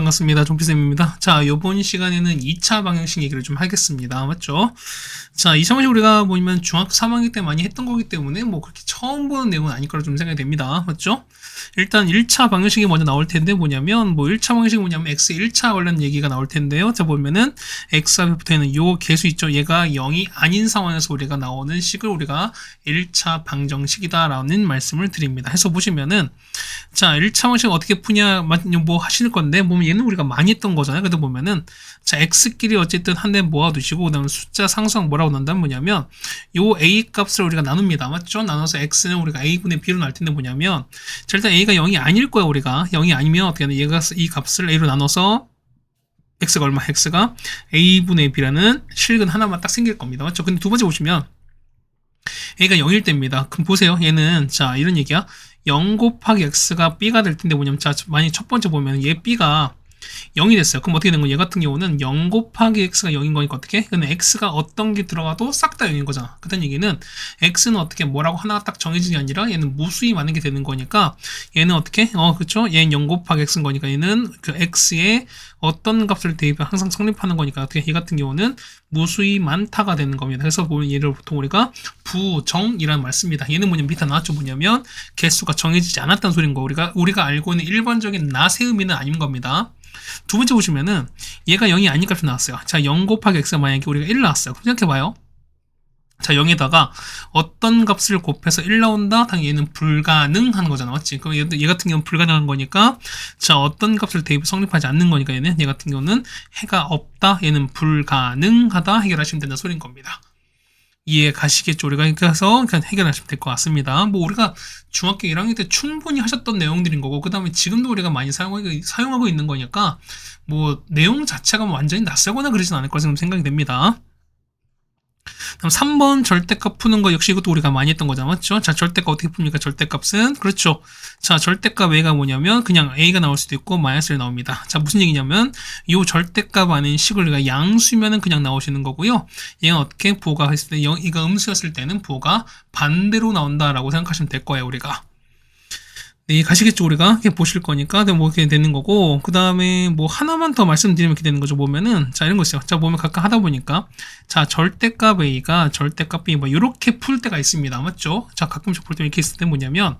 반갑습니다. 종피쌤입니다. 자, 이번 시간에는 2차 방정식 얘기를 좀 하겠습니다. 맞죠? 자, 2차 방정식 우리가 보면 중학교 3학년 때 많이 했던 거기 때문에 뭐 그렇게 처음 보는 내용은 아닐 거라 좀 생각이 됩니다. 맞죠? 일단 1차 방정식이 먼저 나올 텐데 뭐냐면 1차 방정식이 뭐냐면 x 1차 관련 얘기가 나올 텐데요. 자, 보면은 x 앞에 붙어 있는 요 개수 있죠? 얘가 0이 아닌 상황에서 우리가 나오는 식을 우리가 1차 방정식이다라는 말씀을 드립니다. 해서 보시면은 자, 1차 방정식 어떻게 푸냐 뭐 하실 건데 보면 얘는 우리가 많이 했던 거잖아요. 그래도 보면은 자, x끼리 어쨌든 한 대 모아두시고 그다음에 숫자 상수항 뭐라고 난다면 뭐냐면 요 a 값을 우리가 나눕니다. 맞죠? 나눠서 x는 우리가 a분의 b로 나올 텐데 뭐냐면 자, 일단 a가 0이 아닐 거야. 우리가 0이 아니면 어떻게 하냐, 얘가 이 값을 a로 나눠서 x가 얼마? x가 a분의 b라는 실근 하나만 딱 생길 겁니다. 맞죠? 근데 두 번째 보시면 a가 0일 때입니다. 그럼 보세요. 얘는 자, 이런 얘기야. 0 곱하기 x가 b가 될 텐데 뭐냐면 자, 만약 첫 번째 보면 얘 b가 0이 됐어요. 그럼 어떻게 된 거야? 얘 같은 경우는 0 곱하기 x가 0인 거니까 어떻게? 근데 x가 어떤 게 들어가도 싹 다 0인 거잖아. 그다는 얘기는 x는 어떻게 뭐라고 하나가 딱 정해지는 게 아니라 얘는 무수히 많은 게 되는 거니까 얘는 어떻게? 그쵸? 얘는 0 곱하기 x인 거니까 얘는 그 x에 어떤 값을 대입해 항상 성립하는 거니까 어떻게? 얘 같은 경우는 무수히 많다가 되는 겁니다. 그래서 보면 얘를 보통 우리가 부정이라는 말 씁니다. 얘는 뭐냐면 밑에 나왔죠. 뭐냐면 개수가 정해지지 않았다는 소리인 거. 우리가 알고 있는 일반적인 나세 의미는 아닌 겁니다. 두 번째 보시면은 얘가 0이 아닌 값이 나왔어요. 자, 0 곱하기 x가 만약에 우리가 1 나왔어요. 그럼 생각해봐요. 자, 0에다가 어떤 값을 곱해서 1 나온다? 당연히 얘는 불가능한 거잖아. 맞지? 그럼 얘 같은 경우는 불가능한 거니까 자, 어떤 값을 대입해 성립하지 않는 거니까 얘 같은 경우는 해가 없다. 얘는 불가능하다. 해결하시면 된다는 소리인 겁니다. 이해 가시겠죠? 우리가 그래서 그냥 해결하시면 될 것 같습니다. 뭐 우리가 중학교 1학년 때 충분히 하셨던 내용들인 거고 그 다음에 지금도 우리가 많이 사용하고 있는 거니까 뭐 내용 자체가 완전히 낯설거나 그러진 않을 거라 생각이 됩니다. 그럼 3번 절대값 푸는 거 역시 이것도 우리가 많이 했던 거잖아. 맞죠? 자, 절대값 어떻게 풉니까? 절대값은 그렇죠. 자, 절대값 a가 뭐냐면 그냥 a가 나올 수도 있고 마이너스 1 나옵니다. 자, 무슨 얘기냐면 이 절대값 안에 식을 우리가 양수면은 그냥 나오시는 거고요. 얘는 어떻게 부호가 했을 때 이가 음수였을 때는 부호가 반대로 나온다라고 생각하시면 될 거예요. 우리가. 네, 가시겠죠, 우리가? 이렇게 보실 거니까, 뭐, 이렇게 되는 거고, 그 다음에, 뭐, 하나만 더 말씀드리면 이렇게 되는 거죠, 보면은. 자, 이런 거 있어요. 자, 보면 가끔 하다 보니까, 자, 절대값 A가 절대값 B, 뭐, 요렇게 풀 때가 있습니다. 맞죠? 자, 가끔씩 풀 때 이렇게 있을 때 뭐냐면,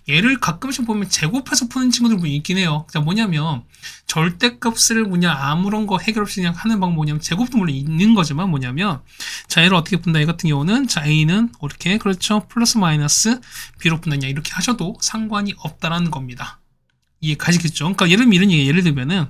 얘를 가끔씩 보면 제곱해서 푸는 친구들 있긴 해요. 자, 뭐냐면, 절대값을 뭐냐, 아무런 거 해결 없이 그냥 하는 방법 뭐냐면, 제곱도 물론 있는 거지만 뭐냐면, 자, 얘를 어떻게 푼다? 얘 같은 경우는, 자, A는 이렇게, 그렇죠? 플러스 마이너스 B로 푼다냐, 이렇게 하셔도 상관이 없다라는 겁니다. 이해 가시겠죠? 그러니까 예를 들면은,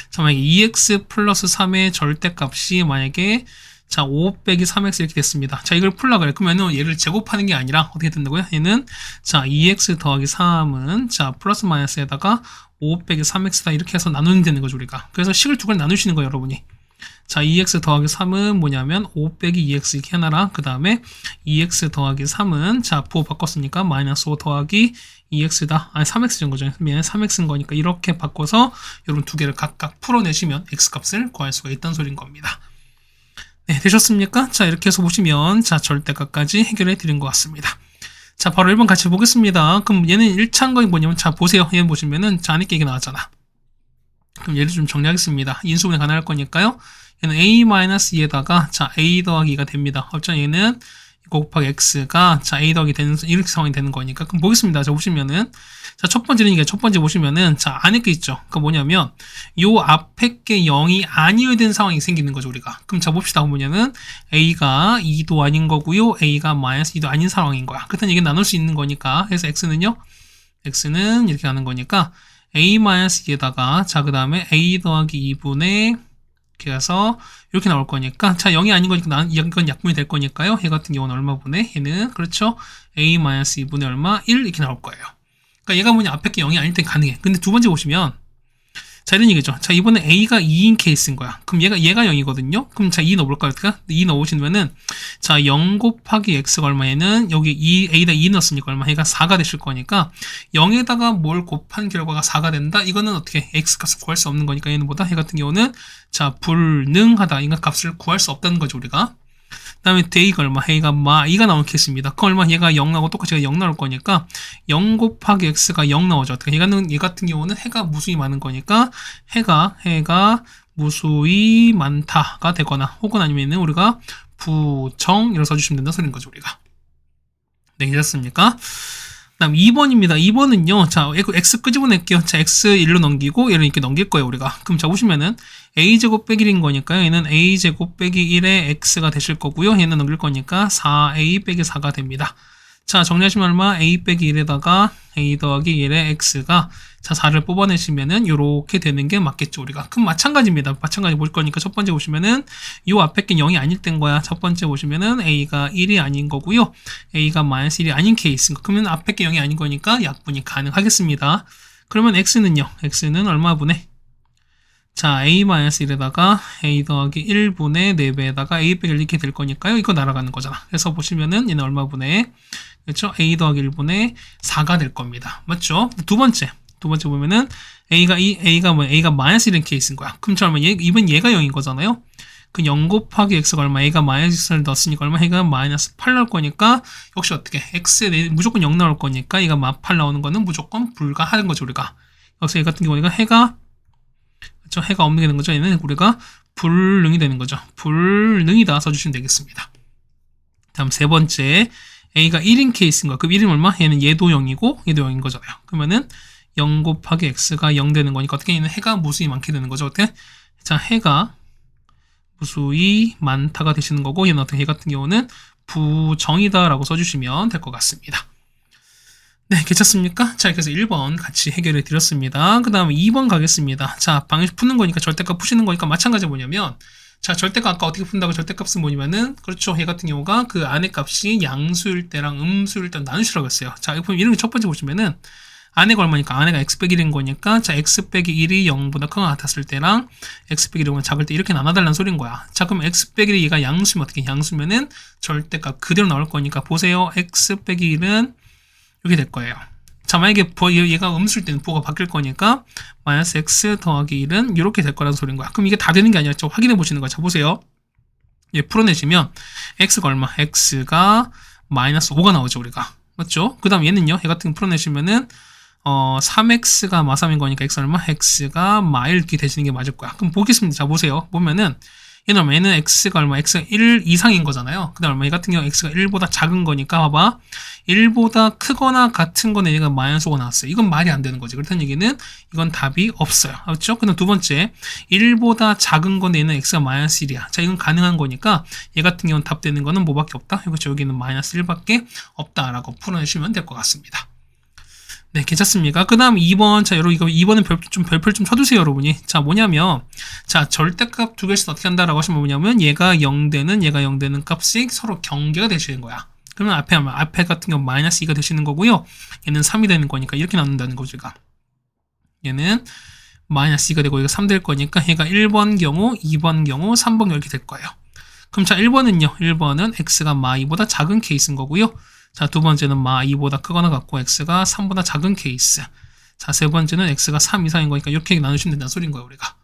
자, 만약에 2x 플러스 3의 절대값이 만약에, 자, 5 빼기 3x 이렇게 됐습니다. 자, 이걸 풀라 그래. 그러면은 얘를 제곱하는 게 아니라 어떻게 된다고요? 얘는, 자, 2x 더하기 3은, 자, 플러스 마이너스에다가 5 빼기 3x다 이렇게 해서 나누면 되는 거죠, 우리가. 그래서 식을 두 개를 나누시는 거예요, 여러분이. 자, 2x 더하기 3은 뭐냐면 5 빼기 2x 이렇게 하나랑 그 다음에 2x 더하기 3은 자, 부호 바꿨으니까 마이너스 5 더하기 2x다. 아니 3x인 거죠. 얘는 3x인 거니까 이렇게 바꿔서 여러분 두 개를 각각 풀어내시면 x값을 구할 수가 있다는 소리인 겁니다. 네, 되셨습니까? 자, 이렇게 해서 보시면 자, 절대값까지 해결해 드린 것 같습니다. 자, 바로 1번 같이 보겠습니다. 그럼 얘는 1차인 거 뭐냐면 자, 보세요. 얘는 보시면은 자, 안에 얘기 나왔잖아. 그럼 얘를 좀 정리하겠습니다. 인수분해 가능할 거니까요. 얘는 a-2에다가 자, a 더하기 2가 됩니다. 어쩌면 얘는 곱하기 x가 자, a 더하기 되는 이렇게 상황이 되는 거니까. 그럼 보겠습니다. 자, 보시면은 자, 첫 번째 보시면은 자, 안에 게 있죠. 그 뭐냐면 요 앞에 게 0이 아니어야 되는 상황이 생기는 거죠, 우리가. 그럼 자, 봅시다. 뭐냐면 a가 2도 아닌 거고요. a가 마이너스 2도 아닌 상황인 거야. 그렇다면 이게 나눌 수 있는 거니까. 그래서 x는요. x는 이렇게 가는 거니까 a-2에다가 자, 그 다음에 a 더하기 2분의 그래서 이렇게 나올 거니까 자, 0이 아닌 거니까 이건 약분이 될 거니까요. 얘 같은 경우는 얼마 분의 얘는 그렇죠. a-2분의 얼마 1 이렇게 나올 거예요. 그러니까 얘가 뭐냐 앞에 게 0이 아닐 땐 가능해. 근데 두 번째 보시면 자, 이런 얘기죠. 자, 이번에 a가 2인 케이스인 거야. 그럼 얘가 0이거든요. 그럼 자, 2 넣어볼까요? 2 넣으시면은 자, 0 곱하기 x가 얼마에는 여기 2a에다 2 넣었으니까 얼마? 얘가 4가 되실 거니까 0에다가 뭘 곱한 결과가 4가 된다? 이거는 어떻게 x 값을 구할 수 없는 거니까 얘는 보다 얘 같은 경우는 자, 불능하다. 이거 값을 구할 수 없다는 거죠, 우리가. 다음에 데이가 얼마? 해가 마 2가 나온 케이스입니다. 그 얼마? 얘가 0 나오고 똑같이 0 나올 거니까 0 곱하기 x가 0 나오죠. 어떻게? 얘 같은 경우는 해가 무수히 많은 거니까 해가 무수히 많다가 되거나 혹은 아니면은 우리가 부정이라고 써주시면 된다 소리인 거죠, 우리가. 네, 괜찮습니까? 다음 2번입니다. 2번은요, 자, x 끄집어낼게요. 자, x 1로 넘기고, 얘를 이렇게 넘길 거예요, 우리가. 그럼 자, 보시면은, a제곱 빼기 1인 거니까요. 얘는 a제곱 빼기 1의 x가 되실 거고요. 얘는 넘길 거니까 4a 빼기 4가 됩니다. 자, 정리하시면 얼마? a 빼기 1에다가 a 더하기 1의 x가, 자, 4를 뽑아내시면은, 요렇게 되는 게 맞겠죠, 우리가. 그럼 마찬가지입니다. 마찬가지 볼 거니까 첫 번째 보시면은, 요 앞에 게 0이 아닐 땐 거야. 첫 번째 보시면은, a가 1이 아닌 거고요. a가 마이너스 1이 아닌 케이스인 거. 그러면 앞에 게 0이 아닌 거니까 약분이 가능하겠습니다. 그러면 x는요, x는 얼마분의? 자, a-1에다가 a 더하기 1분의 4배에다가 a 빼기 1 이렇게 될 거니까요. 이거 날아가는 거잖아. 그래서 보시면은 얘는 얼마분의, 그렇죠? a 더하기 1분의 4가 될 겁니다. 맞죠? 두 번째 보면은 a가 마이너스 1인 케이스인 거야. 그럼 저 얼마? 이번 얘가 0인 거잖아요. 그 0 곱하기 x가 얼마? a가 마이너스 1을 넣었으니까 얼마? 얘가 마이너스 8 나올 거니까 역시 어떻게? x에 무조건 0 나올 거니까 얘가 8 나오는 거는 무조건 불가하는 거죠, 우리가. 그래서 얘 같은 경우는 해가 없는 게 되는 거죠. 얘는 우리가 불능이 되는 거죠. 불능이다 써주시면 되겠습니다. 다음 세 번째, a가 1인 케이스인 거야. 그럼 1은 얼마? 얘는 얘도 0이고 얘도 0인 거잖아요. 그러면은 0 곱하기 x가 0 되는 거니까 어떻게 얘는 해가 무수히 많게 되는 거죠. 어떻게? 자, 해가 무수히 많다가 되시는 거고 얘는 어떻게? 얘 같은 경우는 부정이다 라고 써주시면 될 것 같습니다. 네, 괜찮습니까? 자, 그래서 1번 같이 해결해 드렸습니다. 그 다음에 2번 가겠습니다. 자, 방식 푸는 거니까 절대값 푸시는 거니까 마찬가지 뭐냐면, 자, 절대값 아까 어떻게 푼다고 절대값은 뭐냐면은, 그렇죠. 얘 같은 경우가 그 안의 값이 양수일 때랑 음수일 때 나누시라고 했어요. 자, 이거 이런 거 첫 번째 보시면은, 안에가 얼마니까? 안에가 x 빼기 1인 거니까, 자, x 빼기 1이 0보다 크거나 같았을 때랑, x 빼기 1보다 작을 때 이렇게 나눠달라는 소린 거야. 자, 그럼 x 빼기 1이 얘가 양수면 어떻게? 양수면은 절대값 그대로 나올 거니까, 보세요. x 빼기 1은 이렇게 될 거예요. 자, 만약에 얘가 음수일 때는 부호가 바뀔 거니까 마이너스 x 더하기 1은 이렇게 될 거라는 소리인 거야. 그럼 이게 다 되는 게 아니라 좀 확인해 보시는 거야. 자, 보세요. 얘 풀어내시면 x가 얼마? x가 마이너스 5가 나오죠, 우리가. 맞죠? 그 다음 얘는요. 얘 같은 거 풀어내시면은 3x가 마3인 거니까 x 얼마? x가 마1 이렇게 되시는 게 맞을 거야. 그럼 보겠습니다. 자, 보세요. 보면은 얘는 x가 얼마? x가 1 이상인 거잖아요. 그 다음 얼마? 얘 같은 경우 x가 1보다 작은 거니까 봐봐. 1보다 크거나 같은 거는 얘가 마이너스 5가 나왔어요. 이건 말이 안 되는 거지. 그렇다는 얘기는 이건 답이 없어요. 그렇죠? 그 다음 두 번째, 1보다 작은 건데 얘는 x가 마이너스 1이야. 자, 이건 가능한 거니까 얘 같은 경우는 답 되는 거는 뭐밖에 없다? 그렇죠? 여기는 마이너스 1밖에 없다라고 풀어내시면 될 것 같습니다. 네, 괜찮습니까? 그 다음 2번. 자, 여러분, 이거 2번은 별표 좀 쳐두세요, 여러분이. 자, 뭐냐면, 자, 절대값 두 개씩 어떻게 한다라고 하시면 뭐냐면, 얘가 0 되는 값이 서로 경계가 되시는 거야. 그러면 앞에 같은 경우 마이너스 2가 되시는 거고요. 얘는 3이 되는 거니까 이렇게 나눈다는 거죠, 얘가. 얘는 마이너스 2가 되고, 얘가 3 될 거니까, 얘가 1번 경우, 2번 경우, 3번 경우 이렇게 될 거예요. 그럼 자, 1번은요, 1번은 x가 마 2보다 작은 케이스인 거고요. 자, 두 번째는 마 2보다 크거나 같고 x가 3보다 작은 케이스. 자, 세 번째는 x가 3 이상인 거니까 이렇게 나누시면 된다는 소리인 거예요, 우리가.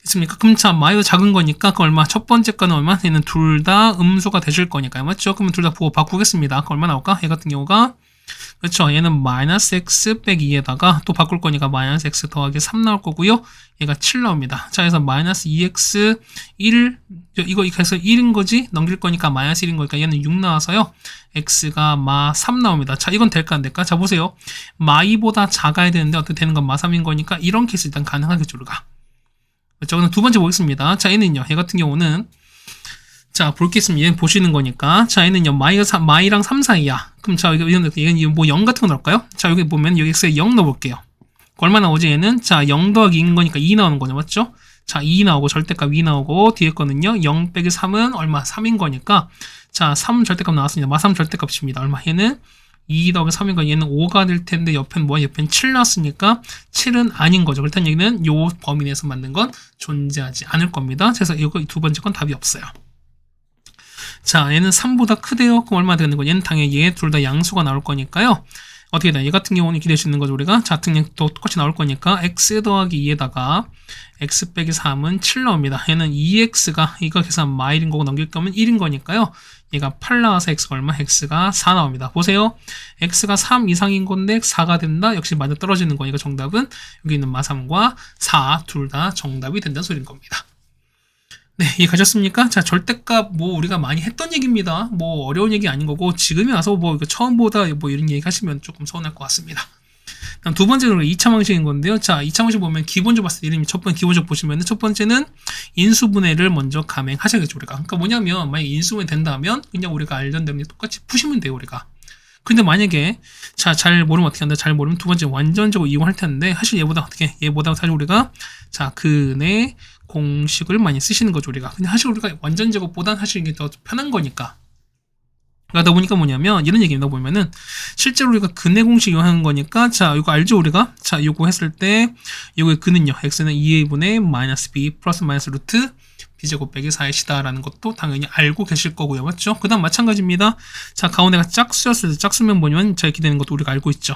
있습니까? 그럼 자, 마 2보다 작은 거니까 그 얼마? 첫 번째 거는 얼마? 얘는 둘 다 음수가 되실 거니까요. 맞죠? 그러면 둘 다 부호 바꾸겠습니다. 그 얼마 나올까? 얘 같은 경우가 그렇죠. 얘는 마이너스 x 빼기 2에다가 또 바꿀 거니까 마이너스 x 더하기 3 나올 거고요. 얘가 7 나옵니다. 자, 그래서 마이너스 2x 1 이거 해서 1인 거지? 넘길 거니까 마이너스 1인 거니까 얘는 6 나와서요. x가 마 3 나옵니다. 자, 이건 될까 안 될까? 자, 보세요. 마 2보다 작아야 되는데 어떻게 되는 건 마 3인 거니까 이런 케이스 일단 가능하겠죠, 우리가. 그렇죠? 그럼 두 번째 보겠습니다. 자, 얘는요. 얘 같은 경우는 자, 볼겠습니다. 얘는 보시는 거니까. 자, 얘는요, 마이랑 3 사이야. 그럼 자, 이건 뭐 0 같은 거 넣을까요? 자, 여기 보면 여기 x에 0 넣어볼게요. 얼마 나오지, 얘는? 자, 0 더하기 2인 거니까 2 나오는 거죠, 맞죠? 자, 2 나오고, 절대값 2 나오고, 뒤에 거는요, 0 빼기 3은 얼마? 3인 거니까. 자, 3 절대값 나왔습니다. 마 3 절대값입니다. 얼마? 얘는 2 더하기 3인 거, 얘는 5가 될 텐데, 옆엔 뭐야? 옆엔 7 나왔으니까, 7은 아닌 거죠. 그렇다는 얘기는 요 범위 내에서 만든 건 존재하지 않을 겁니다. 그래서 이거 두 번째 건 답이 없어요. 자, 얘는 3보다 크대요. 그럼 얼마 되는 거예요? 얘는 당연히 얘 둘 다 양수가 나올 거니까요. 어떻게 돼? 얘 같은 경우는 이렇게 될 수 있는 거죠, 우리가. 자, 등량도 똑같이 나올 거니까 x 더하기 2에다가 x 빼기 3은 7 나옵니다. 얘는 2x가 이거 계산 마일인 거고 넘길 거면 1인 거니까요. 얘가 8 나와서 x가 얼마? x가 4 나옵니다. 보세요. x가 3 이상인 건데 4가 된다? 역시 맞아 떨어지는 거니까 정답은 여기 있는 마3과 4 둘 다 정답이 된다는 소리인 겁니다. 네, 이해 가셨습니까? 자, 절대값 뭐 우리가 많이 했던 얘기입니다. 뭐 어려운 얘기 아닌 거고 지금에 와서 뭐 이거 처음 보다 뭐 이런 얘기 하시면 조금 서운할 것 같습니다. 다음 두 번째는 2차 방식인 건데요. 자, 2차 방식 보면 기본적으로 봤을 때 이름이 첫 번째 기본적으로 보시면 첫 번째는 인수분해를 먼저 감행하셔야겠죠, 우리가. 그러니까 뭐냐면 만약에 인수분해 된다면 그냥 우리가 알던 대로 똑같이 푸시면 돼요, 우리가. 근데 만약에 자, 잘 모르면 어떻게 한다? 잘 모르면 두 번째 완전적으로 이용할 텐데 사실 얘보다 사실 우리가 자, 근의 공식을 많이 쓰시는 거죠, 우리가. 근데 사실 우리가 완전 제곱보단 사실 이게 더 편한 거니까. 그러다 보니까 뭐냐면 이런 얘기입니다. 보면은 실제로 우리가 근의 공식 이용하는 거니까 자, 이거 알죠, 우리가? 자, 이거 했을 때 이거의 근은요. x는 2a분의 마이너스 b 플러스 마이너스 루트 b제곱 빼기 4의 라는 것도 당연히 알고 계실 거고요. 맞죠? 그 다음 마찬가지입니다. 자, 가운데가 짝수였을 때 짝수면 뭐냐면 자, 이렇게 되는 것도 우리가 알고 있죠.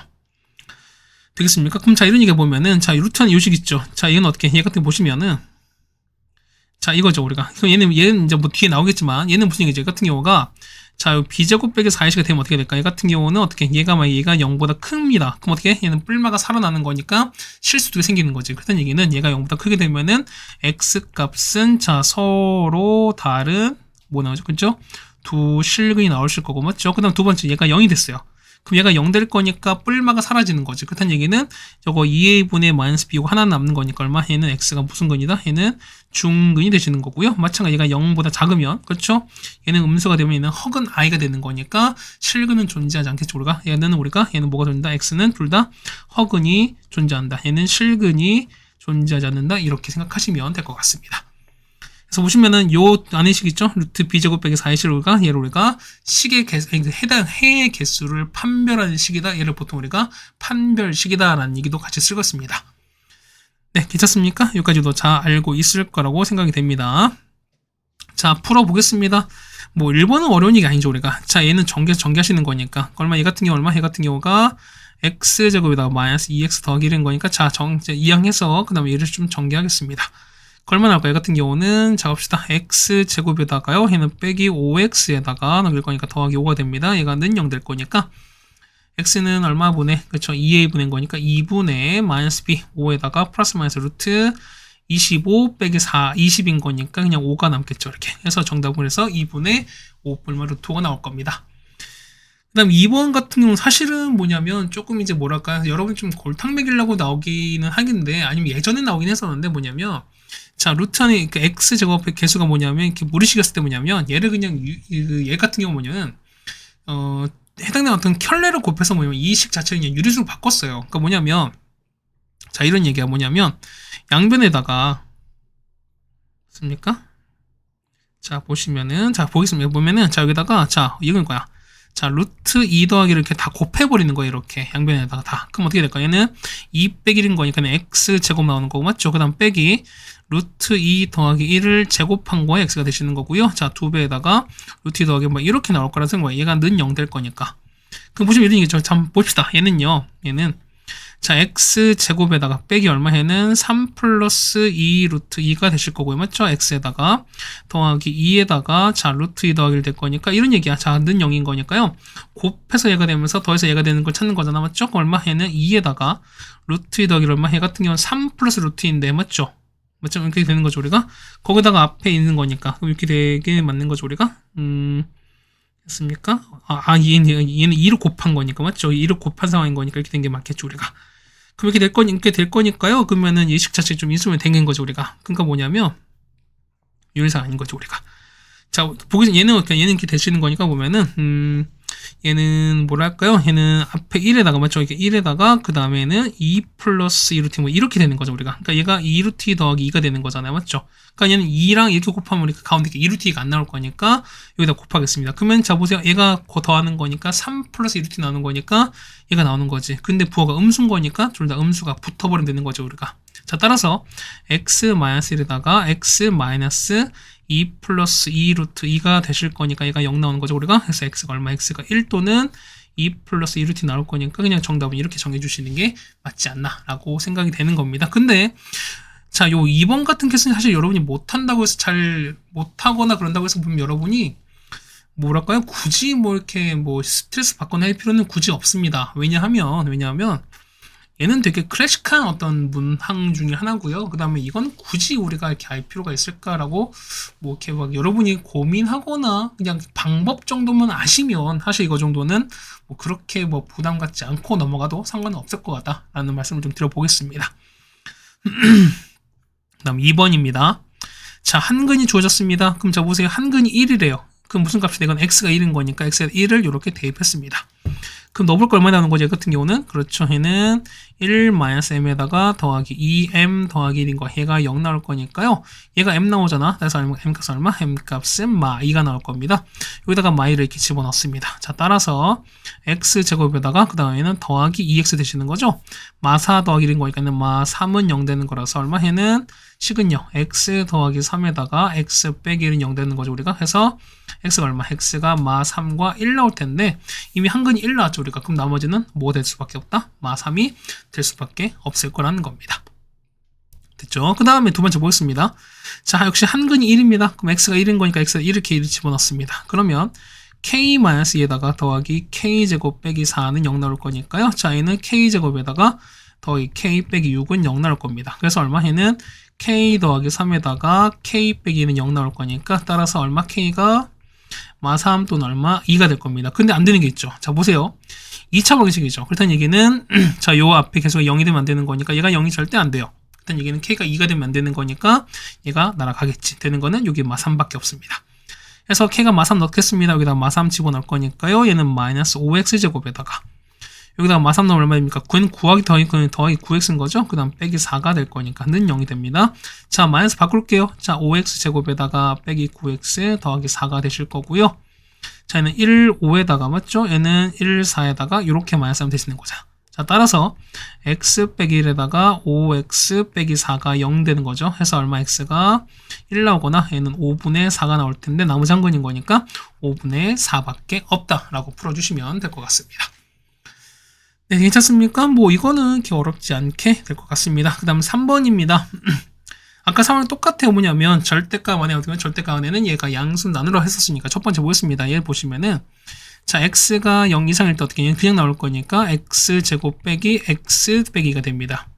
되겠습니까? 그럼 자, 이런 얘기 보면은 자, 루트는 요식 있죠. 자, 이건 어떻게 얘 같은 거 보시면은 자, 이거죠, 우리가. 얘는 이제 뭐 뒤에 나오겠지만 얘는 무슨 얘기죠? 얘 같은 경우가 자, b제곱 빼기 4가 되면 어떻게 될까? 얘 같은 경우는 어떻게 얘가 0보다 큽니다. 그럼 어떻게 얘는 뿔마가 살아나는 거니까 실수도 생기는 거지. 그렇다는 얘기는 얘가 0보다 크게 되면은 x 값은 자, 서로 다른 뭐 나오죠? 그죠? 두 실근이 나오실 거고 맞죠? 그다음 두 번째 얘가 0이 됐어요. 그럼 얘가 0 될 거니까 뿔마가 사라지는 거지. 그렇다는 얘기는 저거 2a분의 마이너스 b 이고 하나 남는 거니까 얼마? 얘는 x가 무슨 근이다? 얘는 중근이 되시는 거고요. 마찬가지 얘가 0보다 작으면 그렇죠? 얘는 음수가 되면 얘는 허근 i가 되는 거니까 실근은 존재하지 않겠죠, 우리가. 얘는 뭐가 존재한다? x는 둘 다 허근이 존재한다. 얘는 실근이 존재하지 않는다. 이렇게 생각하시면 될 것 같습니다. 그래서 보시면은 요 안에식 있죠? 루트 b제곱 빼기 4의 식을 얘를 우리가 식의 해당 해의 개수를 판별하는 식이다. 얘를 보통 우리가 판별식이다 라는 얘기도 같이 쓰겠습니다. 네, 괜찮습니까? 여기까지도 잘 알고 있을 거라고 생각이 됩니다. 자, 풀어보겠습니다. 뭐 1번은 어려운 얘기 아니죠, 우리가. 자, 얘는 전개하시는 거니까 얼마 얘 같은 경우가 x제곱에다가 마이너스 2x 더하기 1인 거니까 자, 이항해서 그 다음에 얘를 좀 전개하겠습니다. 얼마나 할까요? 같은 경우는 자 봅시다. x제곱에다가요. 얘는 빼기 5x에다가 넘길 거니까 더하기 5가 됩니다. 얘가 는 0 될 거니까 x는 얼마 분의 그렇죠? 2a 분의 거니까 2분의 마이너스 b 5에다가 플러스 마이너스 루트 25 빼기 4 20인 거니까 그냥 5가 남겠죠. 이렇게 해서 정답을 해서 2분의 5 얼마 루트 5가 나올 겁니다. 그 다음 2번 같은 경우는 사실은 뭐냐면 조금 이제 뭐랄까 여러분 좀 골탕 먹이려고 나오기는 하겠는데 아니면 예전에 나오긴 했었는데 뭐냐면 자, 루트 안에 그 x제곱의 개수가 뭐냐면 이렇게 무리식이었을 때 뭐냐면 얘를 그냥 얘 같은 경우 뭐냐면 해당되는 어떤 켤레를 곱해서 뭐냐면 이 식 자체를 그냥 유리수로 바꿨어요. 그러니까 뭐냐면 자, 이런 얘기가 뭐냐면 양변에다가 습니까? 자, 보시면은 자, 보겠습니다. 보면은 자, 여기다가 자, 이건 거야. 자, 루트 2 더하기를 이렇게 다 곱해버리는 거예요, 이렇게. 양변에다가 다. 그럼 어떻게 될까? 얘는 2 빼기 1인 거니까 x제곱 나오는 거고, 맞죠? 그 다음 빼기 루트 2 더하기 1을 제곱한 거에 x가 되시는 거고요. 자, 2배에다가 루트 2 더하기 뭐 이렇게 나올 거라는 생각이에요. 얘가 는 0 될 거니까. 그럼 보시면 이런 얘기죠. 참 봅시다. 얘는 자, x제곱에다가 빼기 얼마? 얘는 3 플러스 2 루트 2가 되실 거고요. 맞죠? x에다가 더하기 2에다가 자, 루트 2 더하기 1 될 거니까 이런 얘기야. 자, 는 0인 거니까요. 곱해서 얘가 되면서 더해서 얘가 되는 걸 찾는 거잖아. 맞죠? 얼마? 얘는 2에다가 루트 2 더하기 1 얼마? 얘 같은 경우는 3 플러스 루트 2인데 맞죠? 맞죠? 이렇게 되는 거죠, 우리가. 거기다가 앞에 있는 거니까. 그럼 이렇게 되게 맞는 거죠, 우리가. 됐습니까? 얘는 2를 곱한 거니까, 맞죠? 2를 곱한 상황인 거니까 이렇게 된 게 맞겠죠, 우리가. 그럼 이렇게 될 거니까요. 그러면은 예식 자체 좀 있으면 된 거죠, 우리가. 그러니까 뭐냐면, 유리상 아닌 거죠, 우리가. 자, 얘는 이렇게 되시는 거니까 보면은, 얘는 뭐랄까요? 얘는 앞에 1에다가 맞죠? 이렇게 1에다가 그 다음에는 2 플러스 2루트 뭐 이렇게 되는 거죠, 우리가. 그러니까 얘가 2루트 더하기 2가 되는 거잖아요, 맞죠? 그러니까 얘는 2랑 이렇게 곱하면 우리가 가운데 2루트 2가 안 나올 거니까 여기다 곱하겠습니다. 그러면 자 보세요, 얘가 더하는 거니까 3 플러스 2루트 나오는 거니까 얘가 나오는 거지. 근데 부호가 음수인 거니까 둘 다 음수가 붙어버리면 되는 거죠, 우리가. 자, 따라서 x-1에다가 x- 2 플러스 2 루트 2가 되실 거니까 얘가 0 나오는 거죠, 우리가. 그래서 x가 얼마? x가 1 또는 2 플러스 2루트 나올 거니까 그냥 정답은 이렇게 정해주시는 게 맞지 않나 라고 생각이 되는 겁니다. 근데 자, 요 2번 같은 케이스는 사실 여러분이 못한다고 해서 잘 못하거나 그런다고 해서 보면 여러분이 뭐랄까요? 굳이 뭐 이렇게 뭐 스트레스 받거나 할 필요는 굳이 없습니다. 왜냐하면 얘는 되게 클래식한 어떤 문항 중에 하나고요. 그 다음에 이건 굳이 우리가 이렇게 알 필요가 있을까라고 뭐 이렇게 막 여러분이 고민하거나 그냥 방법 정도만 아시면 사실 이거 정도는 뭐 그렇게 뭐 부담 갖지 않고 넘어가도 상관은 없을 것 같다라는 말씀을 좀 드려보겠습니다. 그 다음 2번입니다. 자, 한근이 주어졌습니다. 그럼 자 보세요. 한근이 1이래요. 그럼 무슨 값이다? 이건 x가 1인 거니까 x가 1을 이렇게 대입했습니다. 그럼 넣어볼 거 얼마 나오는 거죠? 얘 같은 경우는 그렇죠. 얘는 1-m에다가 더하기 2m 더하기 1인 거. 얘가 0 나올 거니까요. 얘가 m 나오잖아. 그래서 m 값은 얼마? m 값은 마 2가 나올 겁니다. 여기다가 마이를 이렇게 집어넣습니다. 자, 따라서 x제곱에다가 그 다음에는 더하기 2x 되시는 거죠. 마 4 더하기 1인 거니까 마 3은 0 되는 거라서 얼마? 얘는 식은요. x 더하기 3에다가 x 빼기 1은 0 되는 거죠. 우리가 해서 x가 얼마? x가 마 3과 1 나올 텐데 이미 한근이 1 나왔죠. 우리가. 그럼 나머지는 뭐 될 수밖에 없다? 마 3이 될 수밖에 없을 거라는 겁니다. 됐죠? 그 다음에 두 번째 보겠습니다. 자, 역시 한근이 1입니다. 그럼 x가 1인 거니까 x가 이렇게 1을 집어넣습니다. 그러면 k-2에다가 더하기 k제곱 빼기 4는 0 나올 거니까요. 자, 얘는 k제곱에다가 더하기 k 빼기 6은 0 나올 겁니다. 그래서 얼마? 얘는 k 더하기 3에다가 k 빼기 2는 0 나올 거니까 따라서 얼마? k가 마 3 또는 얼마? 2가 될 겁니다. 근데 안 되는 게 있죠. 자, 보세요. 2차 방정식이죠. 그렇다는 얘기는 자, 요 앞에 계속 0이 되면 안 되는 거니까 얘가 0이 절대 안 돼요. 그렇다는 얘기는 k가 2가 되면 안 되는 거니까 얘가 날아가겠지. 되는 거는 여기 마 3밖에 없습니다. 그래서 k가 마 3 넣겠습니다. 여기다 마 3 집어넣을 거니까요. 얘는 마이너스 5x제곱에다가 여기다가 마 3 넣으면 얼마입니까? 9는 구하기 더하기 9x인 거죠? 그 다음 빼기 4가 될 거니까 는 0이 됩니다. 자, 마이너스 바꿀게요. 자, 5x제곱에다가 빼기 9x 더하기 4가 되실 거고요. 자, 얘는 1, 5에다가 맞죠? 얘는 1, 4에다가 이렇게 마이너스 하면 되시는 거죠. 자, 따라서 x 빼기 1에다가 5x 빼기 4가 0 되는 거죠. 해서 얼마 x가 1 나오거나 얘는 5분의 4가 나올 텐데 나머지 한근인 거니까 5분의 4밖에 없다라고 풀어주시면 될 것 같습니다. 네, 괜찮습니까? 뭐 이거는 이렇게 어렵지 않게 될 것 같습니다. 그 다음 3번입니다. 아까 상황이 똑같아요. 뭐냐면 절대값 안에 어떻게 보면 절대값 안에는 얘가 양수 나누라 했었으니까 첫 번째 보겠습니다. 얘 보시면은 자, x가 0 이상일 때 어떻게 그냥 나올 거니까 x제곱 빼기 x 빼기가 됩니다.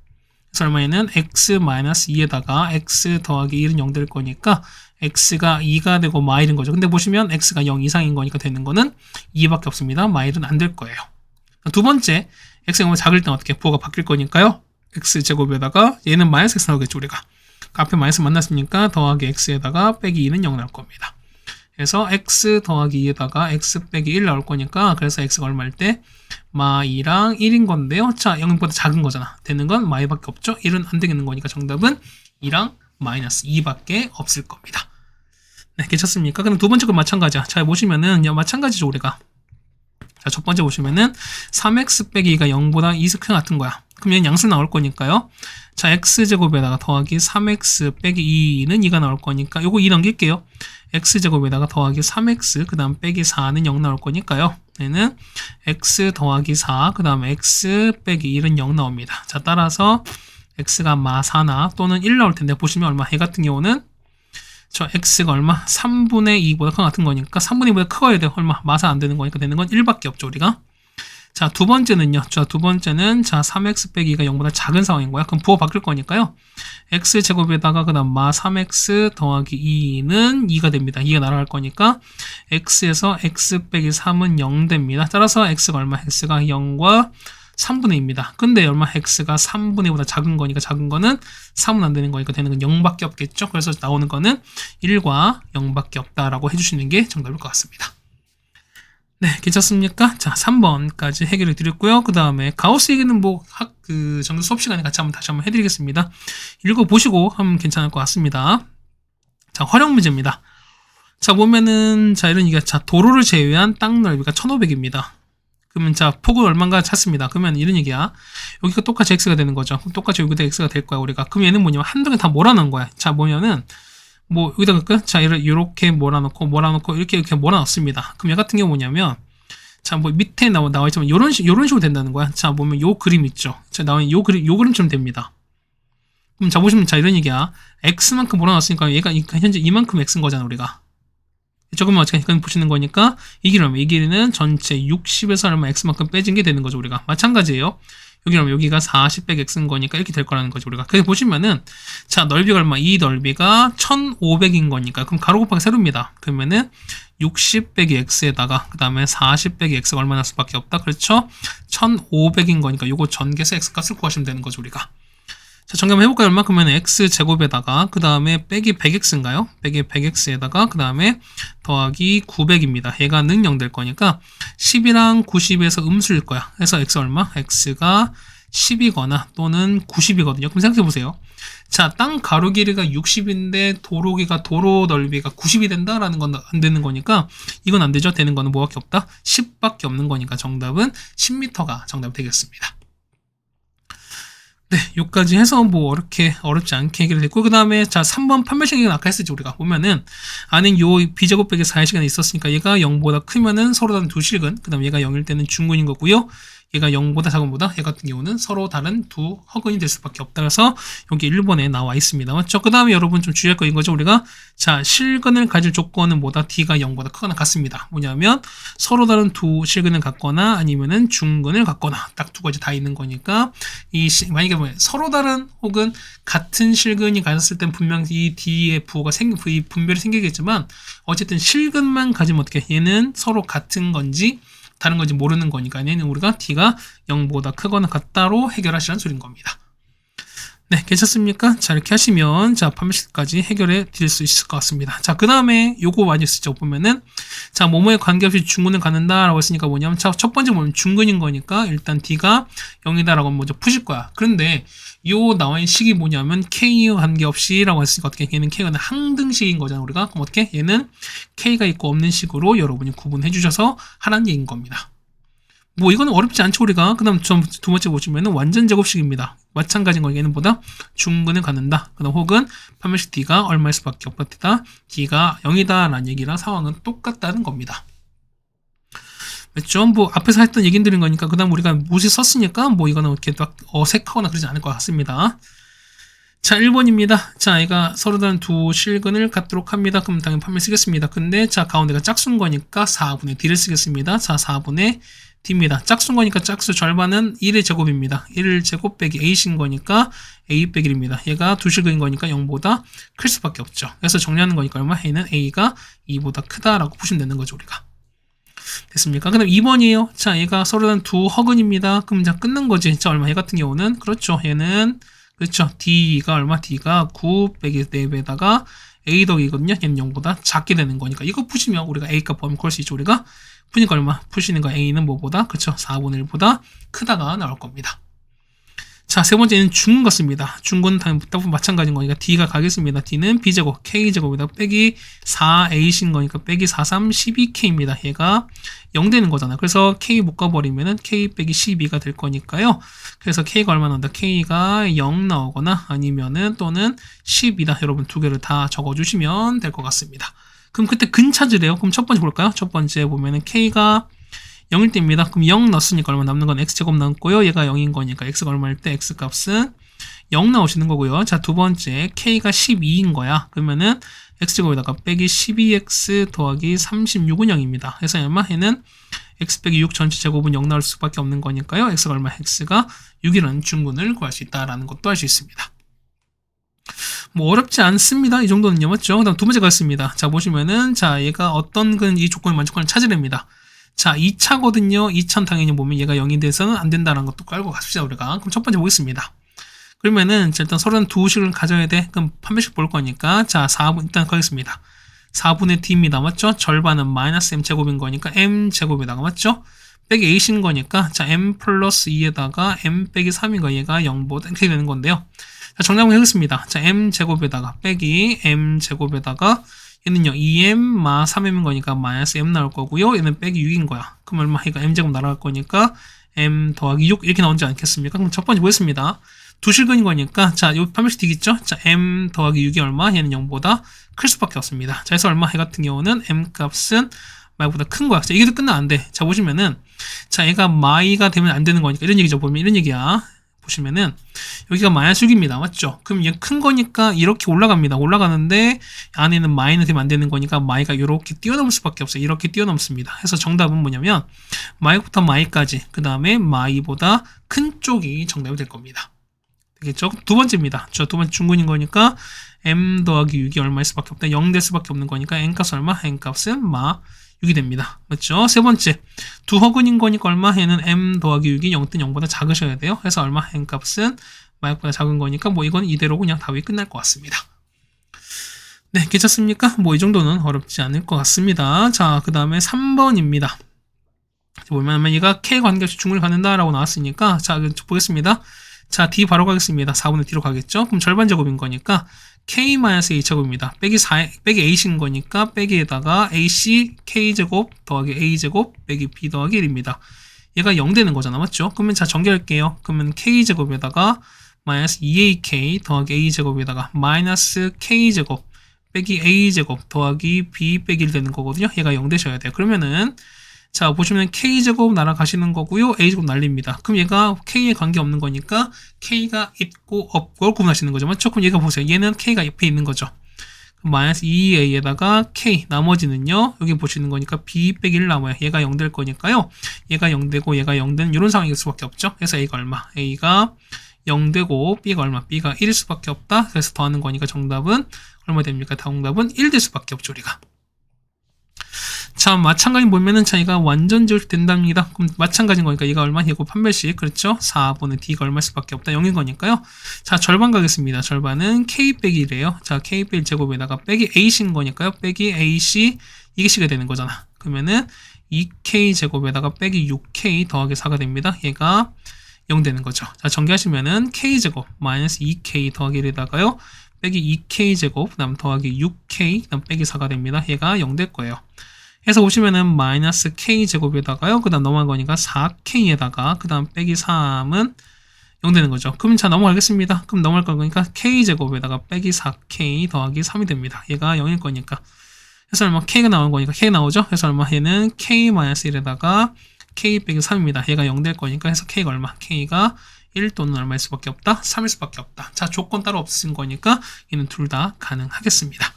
그래서 얼마에는 x 마이너스 2에다가 x 더하기 1은 0 될 거니까 x가 2가 되고 마일인 거죠. 근데 보시면 x가 0 이상인 거니까 되는 거는 2밖에 없습니다. 마일은 안 될 거예요. 두 번째, x가 작을 땐 어떻게 부호가 바뀔 거니까요. x제곱에다가 얘는 마이너스 x 나오겠죠. 우리가 앞에 마이너스 만났으니까 더하기 x에다가 빼기 2는 0 나올 겁니다. 그래서 x 더하기 2에다가 x 빼기 1 나올 거니까 그래서 x가 얼마일 때 마 2랑 1인 건데요. 자, 0보다 작은 거잖아. 되는 건 마 2밖에 없죠. 1은 안 되겠는 거니까 정답은 2랑 마이너스 2밖에 없을 겁니다. 네, 괜찮습니까? 그럼 두 번째 건 마찬가지야. 잘 보시면은 마찬가지죠. 우리가 자, 첫 번째 보시면은 3x 빼기 2가 0보다 2수 크게 같은 거야. 그럼 얘는 양수 나올 거니까요. 자, x제곱에다가 더하기 3x 빼기 2는 2가 나올 거니까 요거 2 넘길게요. x제곱에다가 더하기 3x 그 다음 빼기 4는 0 나올 거니까요. 얘는 x 더하기 4 그 다음 x 빼기 1은 0 나옵니다. 자, 따라서 x가 마 4나 또는 1 나올 텐데 보시면 얼마? 얘 같은 경우는 저 x가 얼마? 3분의 2보다 같은 거니까 3분의 2보다 커야 돼요. 얼마? 마사 안 되는 거니까 되는 건 1밖에 없죠. 우리가. 자, 두 번째는요. 자, 두 번째는 자 3x 빼기가 0보다 작은 상황인 거야. 그럼 부호 바뀔 거니까요. x제곱에다가 그 다음 마 3x 더하기 2는 2가 됩니다. 2가 날아갈 거니까 x에서 x 빼기 3은 0 됩니다. 따라서 x가 얼마? x가 0과 3분의 2입니다. 근데 얼마? x가 3분의 2보다 작은 거니까 작은 거는 3은 안 되는 거니까 되는 건 0밖에 없겠죠. 그래서 나오는 거는 1과 0밖에 없다라고 해주시는 게 정답일 것 같습니다. 네, 괜찮습니까? 자, 3번까지 해결해 드렸고요. 그 다음에 가우스 얘기는 뭐 정규 수업 시간에 같이 다시 한번 해드리겠습니다. 읽어보시고 하면 괜찮을 것 같습니다. 자, 활용 문제입니다. 자, 보면은 자 이런 얘기가 자 도로를 제외한 땅 넓이가 1500입니다. 그러면 자 폭은 얼마인가 찾습니다. 그러면 이런 얘기야. 여기가 똑같이 x가 되는 거죠. 그럼 똑같이 여기도 x가 될 거야 우리가. 그럼 얘는 뭐냐면 한동에 다 몰아넣은 거야. 자 보면은 뭐 여기다 갈까요? 자 이렇게 몰아넣고 이렇게 몰아넣습니다. 그럼 얘 같은 경우 뭐냐면 자, 뭐 밑에 나와있지만 요런 식으로 된다는 거야. 자, 보면 요 그림 있죠. 자, 나와 있는 요 그림처럼 됩니다. 그럼 자, 보시면 자, 이런 얘기야. x만큼 몰아놨으니까 얘가 현재 이만큼 x인 거잖아, 우리가. 조금만 어떻게 보시는 거니까 이 길이는 전체 60에서 얼마 x만큼 빼진 게 되는 거죠, 우리가. 마찬가지예요. 여기가 40 빼기 x인 거니까 이렇게 될 거라는 거죠, 우리가. 그래서 보시면은 자, 넓이가 얼마? 이 넓이가 1500인 거니까 그럼 가로 곱하기 세로입니다. 그러면은 60 빼기 x에다가 그 다음에 40 빼기 x가 얼마 날 수밖에 없다. 그렇죠? 1500인 거니까 요거 전개해서 x 값을 구하시면 되는 거죠, 우리가. 자, 정리한번 해볼까요? 얼마? 그러면 x제곱에다가 그 다음에 빼기 100x인가요? 빼기 100x에다가 그 다음에 더하기 900입니다. 얘가 는 0 될 거니까 10이랑 90에서 음수일 거야. 그래서 x 얼마? x가 10이거나 또는 90이거든요. 그럼 생각해보세요. 자, 땅 가로 길이가 60인데 도로 넓이가 90이 된다라는 건 안 되는 거니까 이건 안 되죠. 되는 거는 뭐밖에 없다? 10밖에 없는 거니까 정답은 10m가 정답이 되겠습니다. 네, 여기까지 해서 뭐 어렵지 않게 해결이 됐고, 그 다음에 자 3번 판별식은 아까 했었지. 우리가 보면은 안에 요 b제곱 빼기 4의 시간이 있었으니까 얘가 0보다 크면은 서로 다른 두 실근, 그 다음에 얘가 0일 때는 중근인 거고요. 얘가 0보다 작은 보다 얘 같은 경우는 서로 다른 두 허근이 될 수밖에 없다. 그래서 여기 1번에 나와 있습니다. 맞죠? 그 다음에 여러분 좀 주의할 거 이거죠. 우리가 자 실근을 가질 조건은 뭐다? D가 0보다 크거나 같습니다. 뭐냐면 서로 다른 두 실근을 갖거나 아니면은 중근을 갖거나 딱 두 가지 다 있는 거니까 만약에 서로 다른 혹은 같은 실근이 가졌을 땐 분명 이 D의 이 분별이 생기겠지만 어쨌든 실근만 가지면 어떻게 얘는 서로 같은 건지 다른 건지 모르는 거니까 얘는 우리가 D가 0보다 크거나 같다로 해결하시라는 소리인 겁니다. 네, 괜찮습니까? 자, 이렇게 하시면 자, 판별식까지 해결해 드릴 수 있을 것 같습니다. 자, 그 다음에 요거 많이 쓰죠. 보면은 자, 뭐뭐에 관계없이 중근을 갖는다 라고 했으니까 뭐냐면 자, 첫 번째 보면 중근인 거니까 일단 D가 0이다 라고 먼저 푸실 거야. 그런데 요 나와 있는 식이 뭐냐면 K와 관계없이 라고 했으니까 어떻게 얘는 K가 항등식인 거잖아, 우리가. 그럼 어떻게 얘는 K가 있고 없는 식으로 여러분이 구분해 주셔서 하라는 얘기인 겁니다. 뭐 이거는 어렵지 않죠, 우리가. 그 다음 두 번째 보시면은 완전 제곱식입니다. 마찬가지인 거 얘는 보다 중근을 갖는다. 그 다음 혹은 판별식 D가 얼마일 수밖에 없다. D가 0이다 라는 얘기랑 상황은 똑같다는 겁니다. 뭐 앞에서 했던 얘기 드린 거니까 그 다음 우리가 무시 썼으니까 뭐 이거는 이렇게 막 어색하거나 그러지 않을 것 같습니다. 자, 1번입니다. 자, 얘가 서로 다른 두 실근을 갖도록 합니다. 그럼 당연히 판별 쓰겠습니다. 근데 자, 가운데가 짝수인 거니까 4분의 D를 쓰겠습니다. 자, 4분의 D입니다. 짝수인 거니까 짝수 절반은 1의 제곱입니다. 1 제곱 빼기 A신 거니까 A 빼기 1입니다. 얘가 두 실근인 거니까 0보다 클 수밖에 없죠. 그래서 정리하는 거니까 얼마? A는 A가 2보다 크다라고 보시면 되는 거죠, 우리가. 됐습니까? 그 다음 2번이에요. 자, 얘가 서로 다른 두 허근입니다. 그럼 자, 끊는 거지. 자, 얼마? 얘 같은 경우는 그렇죠. 얘는 그렇죠. D가 얼마? D가 9 빼기 4배에다가 A 덕이거든요. 얘는 0보다 작게 되는 거니까 이거 푸시면 우리가 A 값 보면 구할 수 있죠. 우리가 푸니까 얼마? 푸시는 거 A는 뭐보다? 그렇죠. 4분의 1보다 크다가 나올 겁니다. 자, 세 번째는 중근 같습니다. 중근 당연히 마찬가지인 거니까 D가 가겠습니다. D는 B제곱, K제곱에다 빼기 4A신 거니까 빼기 4, 3, 12K입니다. 얘가 0 되는 거잖아. 그래서 K 묶어버리면은 K 빼기 12가 될 거니까요. 그래서 K가 얼마 나온다? K가 0 나오거나 아니면은 또는 10이다. 여러분 두 개를 다 적어주시면 될 것 같습니다. 그럼 그때 근 찾으래요. 그럼 첫 번째 볼까요? 첫 번째 보면은 K가 0일 때입니다. 그럼 0 넣었으니까 얼마 남는 건 x제곱 남고요. 얘가 0인 거니까 x가 얼마일 때 x값은 0 나오시는 거고요. 자, 두 번째 k가 12인 거야. 그러면은 x제곱에다가 빼기 12x 더하기 36은 0입니다. 그래서 얼마? 얘는 x 빼기 6 전체 제곱은 0 나올 수밖에 없는 거니까요. x가 얼마? x가 6이라는 중근을 구할 수 있다라는 것도 알 수 있습니다. 뭐 어렵지 않습니다. 이 정도는요. 맞죠? 그 다음 두 번째 가겠습니다. 자, 보시면은 자, 얘가 어떤 이 조건을 만족하는 찾으랍니다. 자, 2차거든요. 2차는 당연히 보면 얘가 0이 돼서는 안 된다는 것도 깔고 갑시다, 우리가. 그럼 첫 번째 보겠습니다. 그러면은 일단 서로는 두 식을 가져야 돼. 그럼 판별식 볼 거니까 자, 4분 일단 가겠습니다. 4분의 D입니다. 맞죠? 절반은 마이너스 M제곱인 거니까 M제곱에다가 맞죠? 빼기 A신 거니까 자, M 플러스 2에다가 M 빼기 3인 거 얘가 0보다 이렇게 되는 건데요. 자, 정리 한번 해보겠습니다. 자, M제곱에다가 빼기 M제곱에다가 얘는요 2m 마 3m인 거니까 마이너스 m 나올 거고요. 얘는 빼기 6인 거야. 그럼 얼마? 얘가 m제곱 날아갈 거니까 m 더하기 6 이렇게 나오지 않겠습니까? 그럼 첫 번째 보겠습니다. 두 실근인 거니까 자, 요 판별식 되겠죠? 자, m 더하기 6이 얼마? 얘는 0보다 클 수밖에 없습니다. 자, 그래서 얼마? 얘 같은 경우는 m 값은 마이보다 큰 거야. 자, 이게 더 끝나면 안 돼. 자, 보시면은, 자, 얘가 마이가 되면 안 되는 거니까, 이런 얘기죠. 보면 이런 얘기야. 보시면은, 여기가 마이너스 6입니다. 맞죠? 그럼 얘 큰 거니까 이렇게 올라갑니다. 올라가는데, 안에는 마이는 되면 안 되는 거니까, 마이가 이렇게 뛰어넘을 수밖에 없어요. 이렇게 뛰어넘습니다. 그래서 정답은 뭐냐면, 마이부터 마이까지, 그 다음에 마이보다 큰 쪽이 정답이 될 겁니다. 되겠죠? 두 번째입니다. 저 두 번째 중근인 거니까, m 더하기 6이 얼마일 수밖에 없다. 0 될 수밖에 없는 거니까, n값은 얼마? n값은 6이 됩니다. 맞죠? 세 번째, 두 허근인 거니까 얼마? 얘는 m 더하기 6이 0든 0보다 작으셔야 돼요. 그래서 얼마? n값은 마이너스보다 작은 거니까 뭐 이건 이대로 그냥 답이 끝날 것 같습니다. 네, 괜찮습니까? 뭐 이 정도는 어렵지 않을 것 같습니다. 자, 그 다음에 3번입니다. 보면 얘가 k 관계없이 중을 갖는다라고 나왔으니까 자, 보겠습니다. 자, D 바로 가겠습니다. 4분의 D로 가겠죠? 그럼 절반 제곱인 거니까 K-A제곱입니다. 빼기 A인 거니까 빼기에다가 AC K제곱 더하기 A제곱 빼기 B 더하기 1입니다. 얘가 0 되는 거잖아. 맞죠? 그러면 자, 전개할게요. 그러면 K제곱에다가 마이너스 2AK 더하기 A제곱에다가 마이너스 K제곱 빼기 A제곱 더하기 B 빼기 1 되는 거거든요. 얘가 0 되셔야 돼요. 그러면은 자, 보시면 K제곱 날아가시는 거고요. A제곱 날립니다. 그럼 얘가 K에 관계없는 거니까 K가 있고 없고를 구분하시는 거죠. 맞죠? 그럼 얘가 보세요. 얘는 K가 옆에 있는 거죠. 그럼 마이너스 2A에다가 K, 나머지는요. 여기 보시는 거니까 B 빼기 1 남아요. 얘가 0 될 거니까요. 얘가 0 되고 얘가 0 되는 이런 상황일 수밖에 없죠. 그래서 A가 얼마? A가 0 되고 B가 얼마? B가 1일 수밖에 없다. 그래서 더하는 거니까 정답은 얼마 됩니까? 정답은 1 될 수밖에 없죠, 우리가. 자, 마찬가지 보면은 자기가 완전 제곱이 된답니다. 그럼 마찬가지인 거니까 얘가 얼마? 얘고 판별식. 그렇죠? 4분의 D가 얼마일 수밖에 없다. 0인 거니까요. 자, 절반 가겠습니다. 절반은 K 빼기 1이에요. 자, K 빼기 제곱에다가 빼기 A인 거니까요. 빼기 AC 이게 C가 되는 거잖아. 그러면은 2K 제곱에다가 빼기 6K 더하기 4가 됩니다. 얘가 0 되는 거죠. 자, 전개하시면은 K 제곱 마이너스 2K 더하기 1에다가요. 빼기 2K 제곱 그다음 더하기 6K 그다음 빼기 4가 됩니다. 얘가 0 될 거예요. 해서 보시면은 마이너스 K 제곱에다가요. 그 다음 넘어간 거니까 4K에다가 그 다음 빼기 3은 0 되는 거죠. 그럼 자, 넘어가겠습니다. 그럼 넘어갈 거니까 K 제곱에다가 빼기 4K 더하기 3이 됩니다. 얘가 0일 거니까. 해서 얼마? K가 나온 거니까 K 나오죠? 해서 얼마? 얘는 K 마이너스 1에다가 K 빼기 3입니다. 얘가 0 될 거니까 해서 K가 얼마? K가 1 또는 얼마일 수밖에 없다? 3일 수밖에 없다. 자, 조건 따로 없으신 거니까 얘는 둘 다 가능하겠습니다.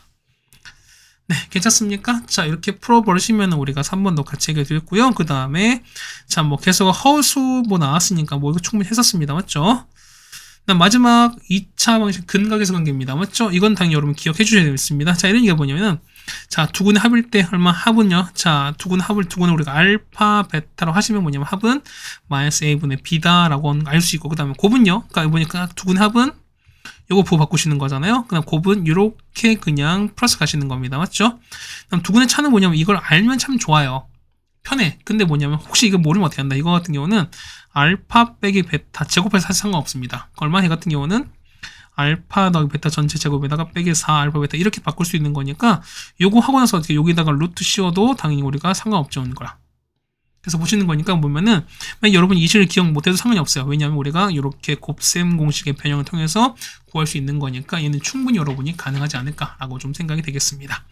네, 괜찮습니까? 자, 이렇게 풀어버리시면 우리가 3번도 같이 해결됐고요. 그 다음에, 자, 뭐, 계속 허수 뭐 나왔으니까 뭐, 이거 충분히 했었습니다. 맞죠? 그다음 마지막 2차 방식 근각에서 관계입니다. 맞죠? 이건 당연히 여러분 기억해 주셔야 되겠습니다. 자, 이런 얘기가 뭐냐면은, 자, 두 군의 합일 때 얼마 합은요? 자, 두 군의 우리가 알파, 베타로 하시면 뭐냐면 합은 마이너스 A분의 B다라고 알 수 있고, 그 다음에 곱은요? 그러니까 보니까 두 군의 합은 요거 부호 바꾸시는 거잖아요. 그다음 곱은 이렇게 그냥 플러스 가시는 겁니다. 맞죠? 그다음 두 군의 차는 뭐냐면 이걸 알면 참 좋아요. 편해. 근데 뭐냐면 혹시 이거 모르면 어떻게 한다. 이거 같은 경우는 알파 빼기 베타 제곱해서 사실 상관없습니다. 얼마 해 같은 경우는 알파 더하기 베타 전체 제곱에다가 빼기 4 알파 베타 이렇게 바꿀 수 있는 거니까 요거 하고 나서 어떻게 여기다가 루트 씌워도 당연히 우리가 상관없지 않은 거라. 그래서 보시는 거니까 보면은 여러분 이 식을 기억 못해도 상관이 없어요. 왜냐하면 우리가 이렇게 곱셈 공식의 변형을 통해서 구할 수 있는 거니까 얘는 충분히 여러분이 가능하지 않을까라고 좀 생각이 되겠습니다.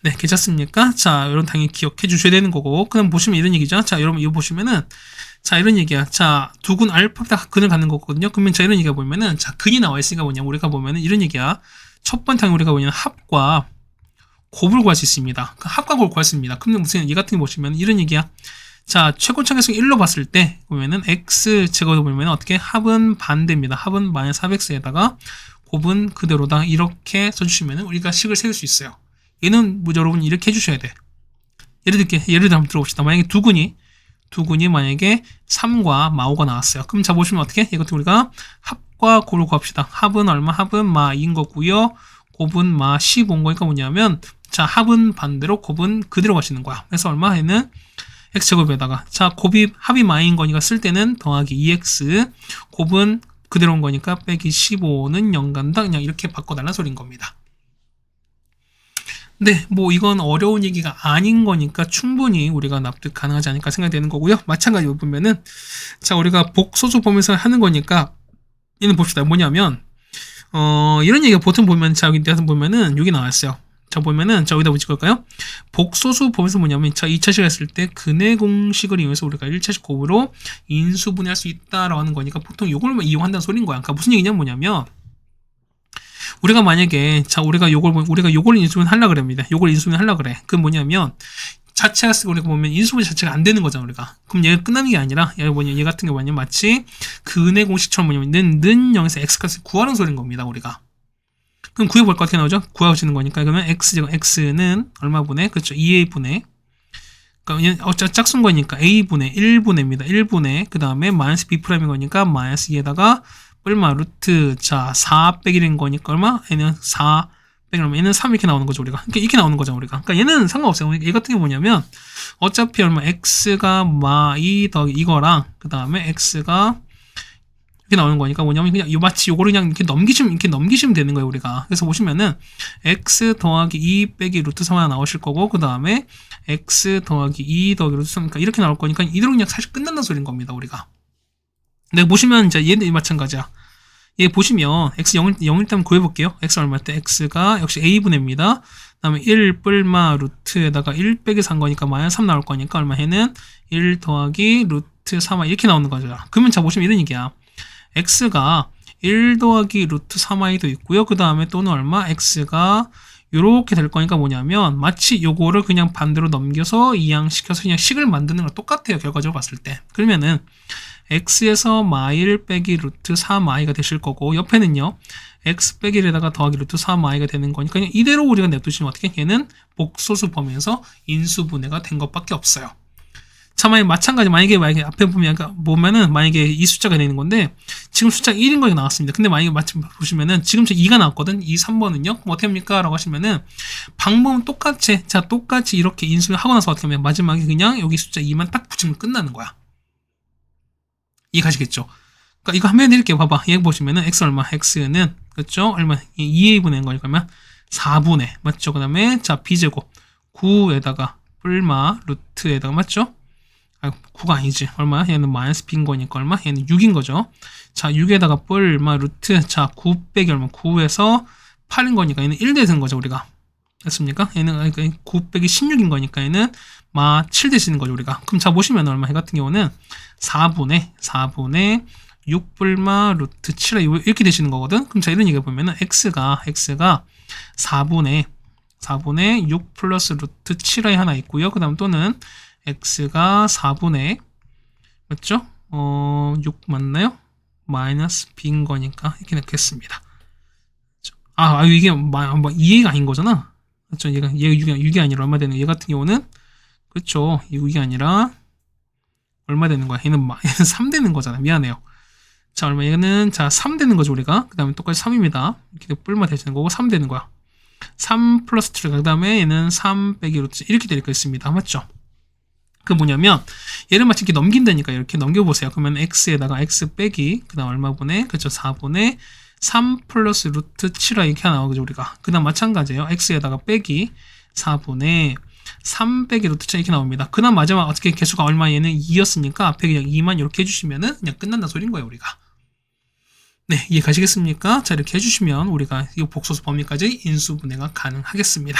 네, 괜찮습니까? 자, 여러분 당연히 기억해 주셔야 되는 거고, 그다음 보시면 이런 얘기죠. 자, 여러분 이거 보시면은 자, 이런 얘기야. 자, 두 근 알파 다 근을 갖는 거거든요. 그러면 자, 이런 얘기가 보면은 자, 근이 나와 있으니까 뭐냐? 우리가 보면은 이런 얘기야. 첫 번째 우리가 뭐냐면 합과 곱을 구할 수 있습니다. 그 합과 곱을 구할 수 있습니다. 근데 무슨 이 같은 거 보시면 이런 얘기야. 자, 최고차계수 1로 봤을 때 보면은 x 제곱을 보면 어떻게 합은 반대입니다. 합은 마이너스 4x에다가 곱은 그대로다. 이렇게 써주시면 우리가 식을 세울 수 있어요. 얘는 뭐 여러분 이렇게 해주셔야 돼. 예를 들어 한번 들어봅시다. 만약에 두 근이 만약에 3과 마 5가 나왔어요. 그럼 자 보시면 어떻게? 이것도 우리가 합과 곱을 구합시다. 합은 얼마? 합은 마 2인 거고요. 곱은 마 15인 거니까 뭐냐면 자, 합은 반대로 곱은 그대로 가시는 거야. 그래서 얼마? 얘는 x제곱에다가 자, 합이 마인 거니까 쓸 때는 더하기 2x 곱은 그대로 온 거니까 빼기 15는 0 간다. 그냥 이렇게 바꿔달라는 소리인 겁니다. 네, 뭐 이건 어려운 얘기가 아닌 거니까 충분히 우리가 납득 가능하지 않을까 생각되는 거고요. 마찬가지로 보면은 자, 우리가 복소수 보면서 하는 거니까 얘는 봅시다. 뭐냐면 이런 얘기가 보통 보면 자, 여기 보면은 여기 나왔어요. 자, 보면은, 자, 여기다 뭐 찍을까요? 복소수 범위에서 뭐냐면, 자, 2차식 했을 때, 근해 공식을 이용해서 우리가 1차식 곱으로 인수분해할 수 있다라고 하는 거니까, 보통 요걸만 이용한다는 소리인 거야. 그러니까 무슨 얘기냐면 뭐냐면, 우리가 만약에, 자, 우리가 요걸 인수분해 하려고 그럽니다. 요걸 인수분해 하려고 그래. 그건 뭐냐면, 자체가 쓰고 우리가 보면 인수분해 자체가 안 되는 거잖아, 우리가. 그럼 얘가 끝나는 게 아니라, 얘 같은 게 뭐냐면, 마치 근해 공식처럼 뭐냐면, 는 0에서 x값을 구하는 소리인 겁니다, 우리가. 그럼 구해볼 거 어떻게 나오죠? 구하시는 거니까. 그러면 x는 얼마분의? 그렇죠. 2a분의. 그러니까 짝수인 거니까 a분의 1분의입니다. 1분의. 그 다음에 마이너스 b'인 거니까 마이너스 2에다가 얼마? 루트. 자, 4 빼기 1인 거니까 얼마? 얘는 4 빼기 얼마? 얘는 3 이렇게 나오는 거죠, 우리가. 그러니까 이렇게 나오는 거죠, 우리가. 그러니까 얘는 상관없어요. 얘 같은 게 뭐냐면 어차피 얼마? x가 마2 더하기 이거랑 그 다음에 x가 이렇게 나오는 거니까 뭐냐면 그냥 마치 요거를 그냥 이렇게 넘기시면 되는 거예요, 우리가. 그래서 보시면은 x 더하기 2 빼기 루트 3 하나 나오실 거고, 그 다음에 x 더하기 2 더하기 루트 3, 그러니까 이렇게 나올 거니까 이대로 그냥 사실 끝난다는 소리인 겁니다, 우리가. 근데 보시면 이제 얘는 마찬가지야. 얘 보시면 x 0일 때 한번 구해볼게요. x 얼마 때 x가 역시 a분의입니다. 그 다음에 1 뿔마 루트에다가 1 빼기 3 거니까 마이너스 3 나올 거니까 얼마 해는 1 더하기 루트 3 이렇게 나오는 거죠. 그러면 자 보시면 이런 얘기야. x가 1 더하기 루트 3i도 있고요. 그 다음에 또는 얼마? x가 요렇게 될 거니까 뭐냐면 마치 요거를 그냥 반대로 넘겨서 이항시켜서 그냥 식을 만드는 거랑 똑같아요. 결과적으로 봤을 때. 그러면은 x에서 마1 빼기 루트 3i가 되실 거고, 옆에는요 x 빼기 1에다가 더하기 루트 3i가 되는 거니까 그냥 이대로 우리가 냅두시면 어떻게? 얘는 복소수 범위에서 인수분해가 된 것밖에 없어요. 자, 만약에 앞에 보면은 만약에 이 숫자가 되는 건데 지금 숫자 1인 거가 나왔습니다. 근데 만약에 마침 보시면은 지금 2가 나왔거든. 2, 3번은요. 그럼 어떻게 합니까? 라고 하시면은 방법은 똑같이 이렇게 인수를 하고 나서 어떻게 하면 마지막에 그냥 여기 숫자 2만 딱 붙이면 끝나는 거야. 이해가시겠죠? 그러니까 이거 한번 해드릴게요. 봐봐. 얘 보시면은 x 얼마? x는 그렇죠? 얼마? 2a분의 거니까 얼마? 4분의 맞죠? 그 다음에 자 b제곱 9에다가 뿔마 루트에다가 맞죠? 9가 아니지. 얼마야? 얘는 마이너스 b인 거니까 얼마? 얘는 6인 거죠. 자, 6에다가 뿔마 루트. 자, 9 빼기 얼마? 9에서 8인 거니까 얘는 1 되는 거죠, 우리가. 됐습니까? 얘는 9 빼기 16인 거니까 얘는 마 7 되시는 거죠, 우리가. 그럼 자, 보시면 얼마? 해 같은 경우는 4분의 6 뿔마 루트 7 이렇게 되시는 거거든. 그럼 자, 이런 얘기 보면은 x가 4분의 6 플러스 루트 7i 하나 있고요. 그 다음 또는 x가 4분의 맞죠? 6 맞나요? 마이너스 b인 거니까 이렇게 넣겠습니다. 이게 2가 아닌 거잖아. 그렇죠? 얘가 6이 아니라 얼마 되는? 얘 같은 경우는 그렇죠? 6이 아니라 얼마 되는 거야? 얘는 3 되는 거잖아. 미안해요. 자, 얼마? 얘는 자 3 되는 거죠, 우리가. 그 다음에 똑같이 3입니다. 이렇게 뿔마 되시는 거고 3 되는 거야. 3 플러스 7. 그 다음에 얘는 3 빼기 루트 이렇게 될 거 있습니다. 맞죠? 그 뭐냐면 얘를 마치 이렇게 넘긴다니까. 이렇게 넘겨보세요. 그러면 x에다가 x 빼기 그 다음 얼마분의 그렇죠? 4분의 3 플러스 루트 7i 이렇게 하나 나오죠, 우리가. 그 다음 마찬가지예요. x에다가 빼기 4분의 3 빼기 루트 7 이렇게 나옵니다. 그 다음 마지막 어떻게 개수가 얼마? 얘는 2였으니까 앞에 그냥 2만 이렇게 해주시면은 그냥 끝난다 소리인 거예요, 우리가. 네, 이해 가시겠습니까? 자, 이렇게 해주시면 우리가 이 복소수 범위까지 인수분해가 가능하겠습니다.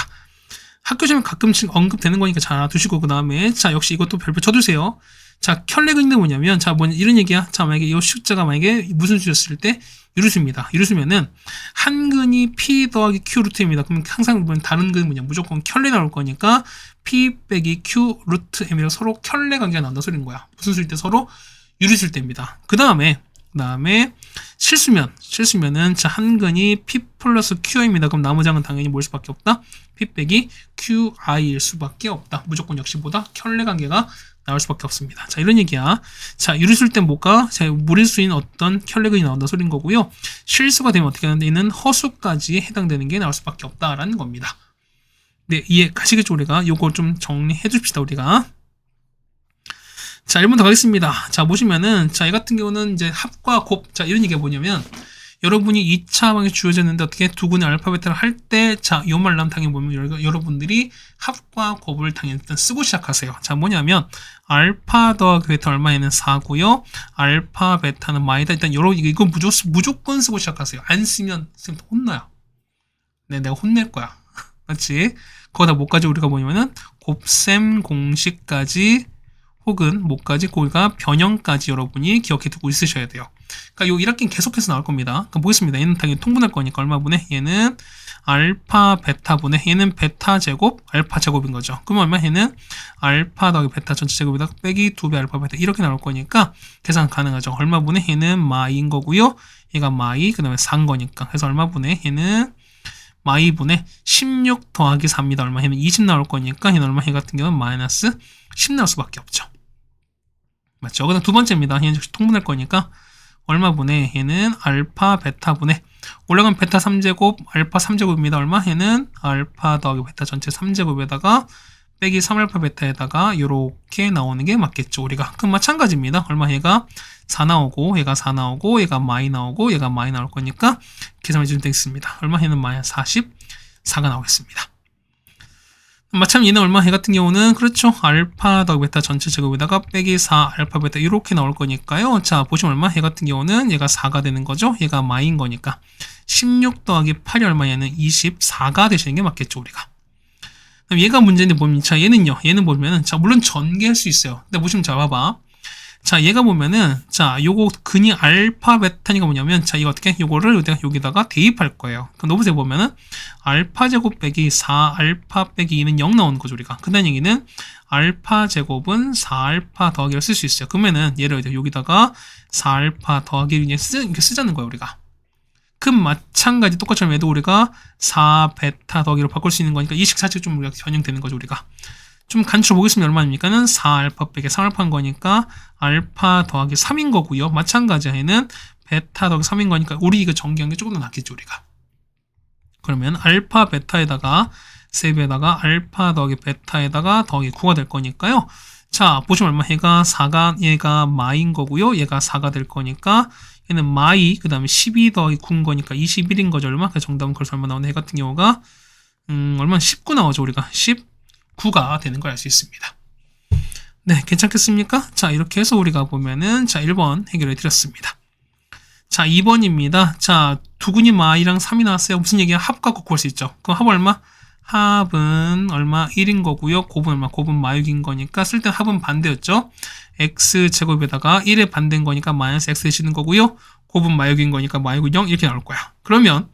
학교 시험에 가끔씩 언급되는 거니까 잘 알아두시고, 그 다음에 자 역시 이것도 별표 쳐두세요. 자, 켤레근인데 뭐냐면 자 이런 얘기야. 자, 만약에 이 숫자가 만약에 무슨 수였을 때 유리수입니다. 유리수면은 한 근이 p 더하기 q 루트입니다. 그러면 항상 보면 다른 근은 뭐냐 무조건 켤레 나올 거니까 p 빼기 q 루트 m이랑 서로 켤레 관계가 나온다 소리인 거야. 무슨 수일 때? 서로 유리수일 때입니다. 그 다음에 실수면은 자 한 근이 p 플러스 q입니다. 그럼 나머지 항은 당연히 뭘 수밖에 없다? p 빼기 qi일 수밖에 없다. 무조건 역시보다 켤레 관계가 나올 수밖에 없습니다. 자, 이런 얘기야. 자, 유리수일 땐 뭐가? 자, 무리수인 어떤 켤레근이 나온다 소린 거고요. 실수가 되면 어떻게 하는데 얘는 허수까지 해당되는 게 나올 수밖에 없다라는 겁니다. 네, 이해 가시겠죠? 우리가 요거 좀 정리해 줍시다, 우리가. 자, 1번 더 가겠습니다. 자, 보시면은 자, 이 같은 경우는 이제 합과 곱. 자, 이런 얘기가 뭐냐면 여러분이 2차 방에 주어졌는데 어떻게 두 군의 알파 베타를 할 때 자, 요 말 나면 당연히 보면 여러분들이 합과 곱을 당연히 일단 쓰고 시작하세요. 자, 뭐냐면 알파 더하기 베타 얼마에는 4고요. 알파 베타는 마이다. 일단 이거 무조건 쓰고 시작하세요. 안 쓰면 선생님 혼나요. 네, 내가 혼낼 거야. 맞지? 거기다 뭐까지 우리가 뭐냐면은 곱셈 공식까지 혹은 뭐까지 거기가 변형까지 여러분이 기억해 두고 있으셔야 돼요. 그러니까 요 1학기는 계속해서 나올 겁니다. 그럼 보겠습니다. 얘는 당연히 통분할 거니까 얼마분의 얘는 알파 베타분의 얘는 베타 제곱 알파 제곱인 거죠. 그럼 얼마 얘는 알파 더하기 베타 전체 제곱에다가 빼기 2배 알파 베타 이렇게 나올 거니까 계산 가능하죠. 얼마분의 얘는 마이인 거고요. 얘가 마이 그 다음에 4인 거니까 그래서 얼마분의 얘는 마이분의 16 더하기 4입니다. 얼마 얘는 20 나올 거니까 얘는 얼마 얘 같은 경우는 마이너스 10 나올 수밖에 없죠. 맞죠? 그다음 두 번째입니다. 얘는 역시 통분할 거니까 얼마분의 얘는 알파 베타분의 올라간 베타 3제곱 알파 3제곱입니다. 얼마? 얘는 알파 더하기 베타 전체 3제곱에다가 빼기 3알파 베타에다가 이렇게 나오는 게 맞겠죠. 우리가 그럼 마찬가지입니다. 얼마? 얘가 4 나오고 얘가 4 나오고 얘가 마이 나오고 얘가 마이 나올 거니까 계산해 주면 되겠습니다. 얼마? 얘는 마이너스 44가 나오겠습니다. 마찬가지 얘는 얼마? 얘 같은 경우는 그렇죠. 알파 더하기 베타 전체 제곱에다가 빼기 4 알파 베타 이렇게 나올 거니까요. 자 보시면 얼마? 얘 같은 경우는 얘가 4가 되는 거죠. 얘가 마이인 거니까 16 더하기 8이 얼마? 얘는 24가 되시는 게 맞겠죠. 우리가. 그럼 얘가 문제인데 뭡니까? 자 얘는요. 얘는 보면은 자 물론 전개할 수 있어요. 근데 보시면 자 봐봐. 자 얘가 보면은 자 요거 근이 알파 베타니까 뭐냐면 자 이거 어떻게 요거를 여기다가 대입할 거예요. 그럼 노브세 보면은 알파 제곱 빼기 4 알파 빼기 2는 0 나오는 거죠. 우리가 그다음 얘기는 알파 제곱은 4알파 더하기를 쓸 수 있어요. 그러면은 얘를 여기다가 4알파 더하기를 이렇게 쓰자는 거예요. 우리가 그 마찬가지 똑같이 해도 우리가 4베타 더하기로 바꿀 수 있는 거니까 이 식 자체가 좀 우리가 변형되는 거죠. 우리가 좀 간추려 보겠습니다. 얼마입니까는 4알파 빼기 3알파인 거니까 알파 더하기 3인 거고요. 마찬가지 얘는 베타 더하기 3인 거니까 우리 이거 전개한 게 조금 더 낫겠죠. 우리가 그러면 알파 베타에다가 세배에다가 알파 더하기 베타에다가 더하기 9가 될 거니까요. 자 보시면 얼마 얘가 마인 거고요. 얘가 4가 될 거니까 얘는 마이 그 다음에 12 더하기 9인 거니까 21인 거죠. 얼마? 그 정답은 그래서 얼마 나오는 애 같은 경우가 얼마 19 나오죠. 우리가 19가 되는 걸 알 수 있습니다. 네, 괜찮겠습니까? 자, 이렇게 해서 우리가 보면은 자, 1번 해결해 드렸습니다. 자, 2번입니다. 자, 두근이 마이랑 3이 나왔어요. 무슨 얘기야? 합과 곱 구할 수 있죠. 그럼 합 얼마? 합은 얼마? 1인 거고요. 곱은 얼마? 곱은 마육인 거니까 쓸 때 합은 반대였죠. x제곱에다가 1의 반대인 거니까 마이너스 x 되시는 거고요. 곱은 마육인 거니까 마육은 0 이렇게 나올 거야. 그러면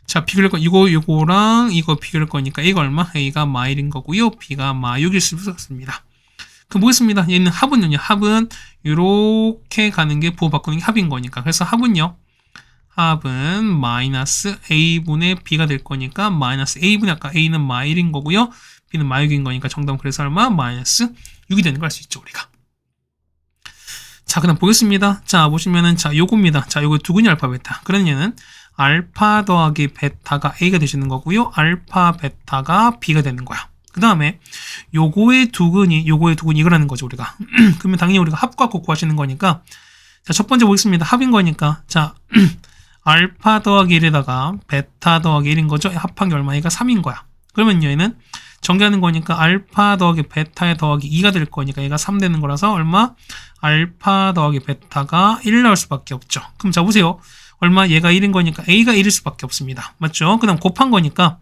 자, 비교할 거 요거랑 이거 비교할 거니까 A가 얼마? A가 마일인 거고요. B가 마육일 수 있습니다. 그럼 보겠습니다. 얘는 합은요. 합은 이렇게 가는 게 부호 바꾸는 게 합인 거니까. 그래서 합은요. 합은 마이너스 A분의 B가 될 거니까 마이너스 A분의 아까 A는 마일인 거고요. B는 마육인 거니까 정답은 그래서 얼마? 마이너스 6이 되는 걸 알 수 있죠. 우리가. 자, 그 다음 보겠습니다. 자, 보시면은 자, 요겁니다. 자, 요거 두근이 알파 베타. 그런 얘는 알파 더하기 베타가 A가 되시는 거고요. 알파 베타가 B가 되는 거야. 그 다음에 요거의 두근이 이거라는 거죠. 우리가. 그러면 당연히 우리가 합과 곱 구하시는 거니까 자, 첫 번째 보겠습니다. 합인 거니까 자, 알파 더하기 1에다가 베타 더하기 1인 거죠. 합한 게 얼마? 얘가 3인 거야. 그러면 얘는 전개하는 거니까 알파 더하기 베타에 더하기 2가 될 거니까 얘가 3 되는 거라서 얼마? 알파 더하기 베타가 1 나올 수밖에 없죠. 그럼 자 보세요. 얼마? 얘가 1인 거니까 A가 1일 수밖에 없습니다. 맞죠? 그 다음 곱한 거니까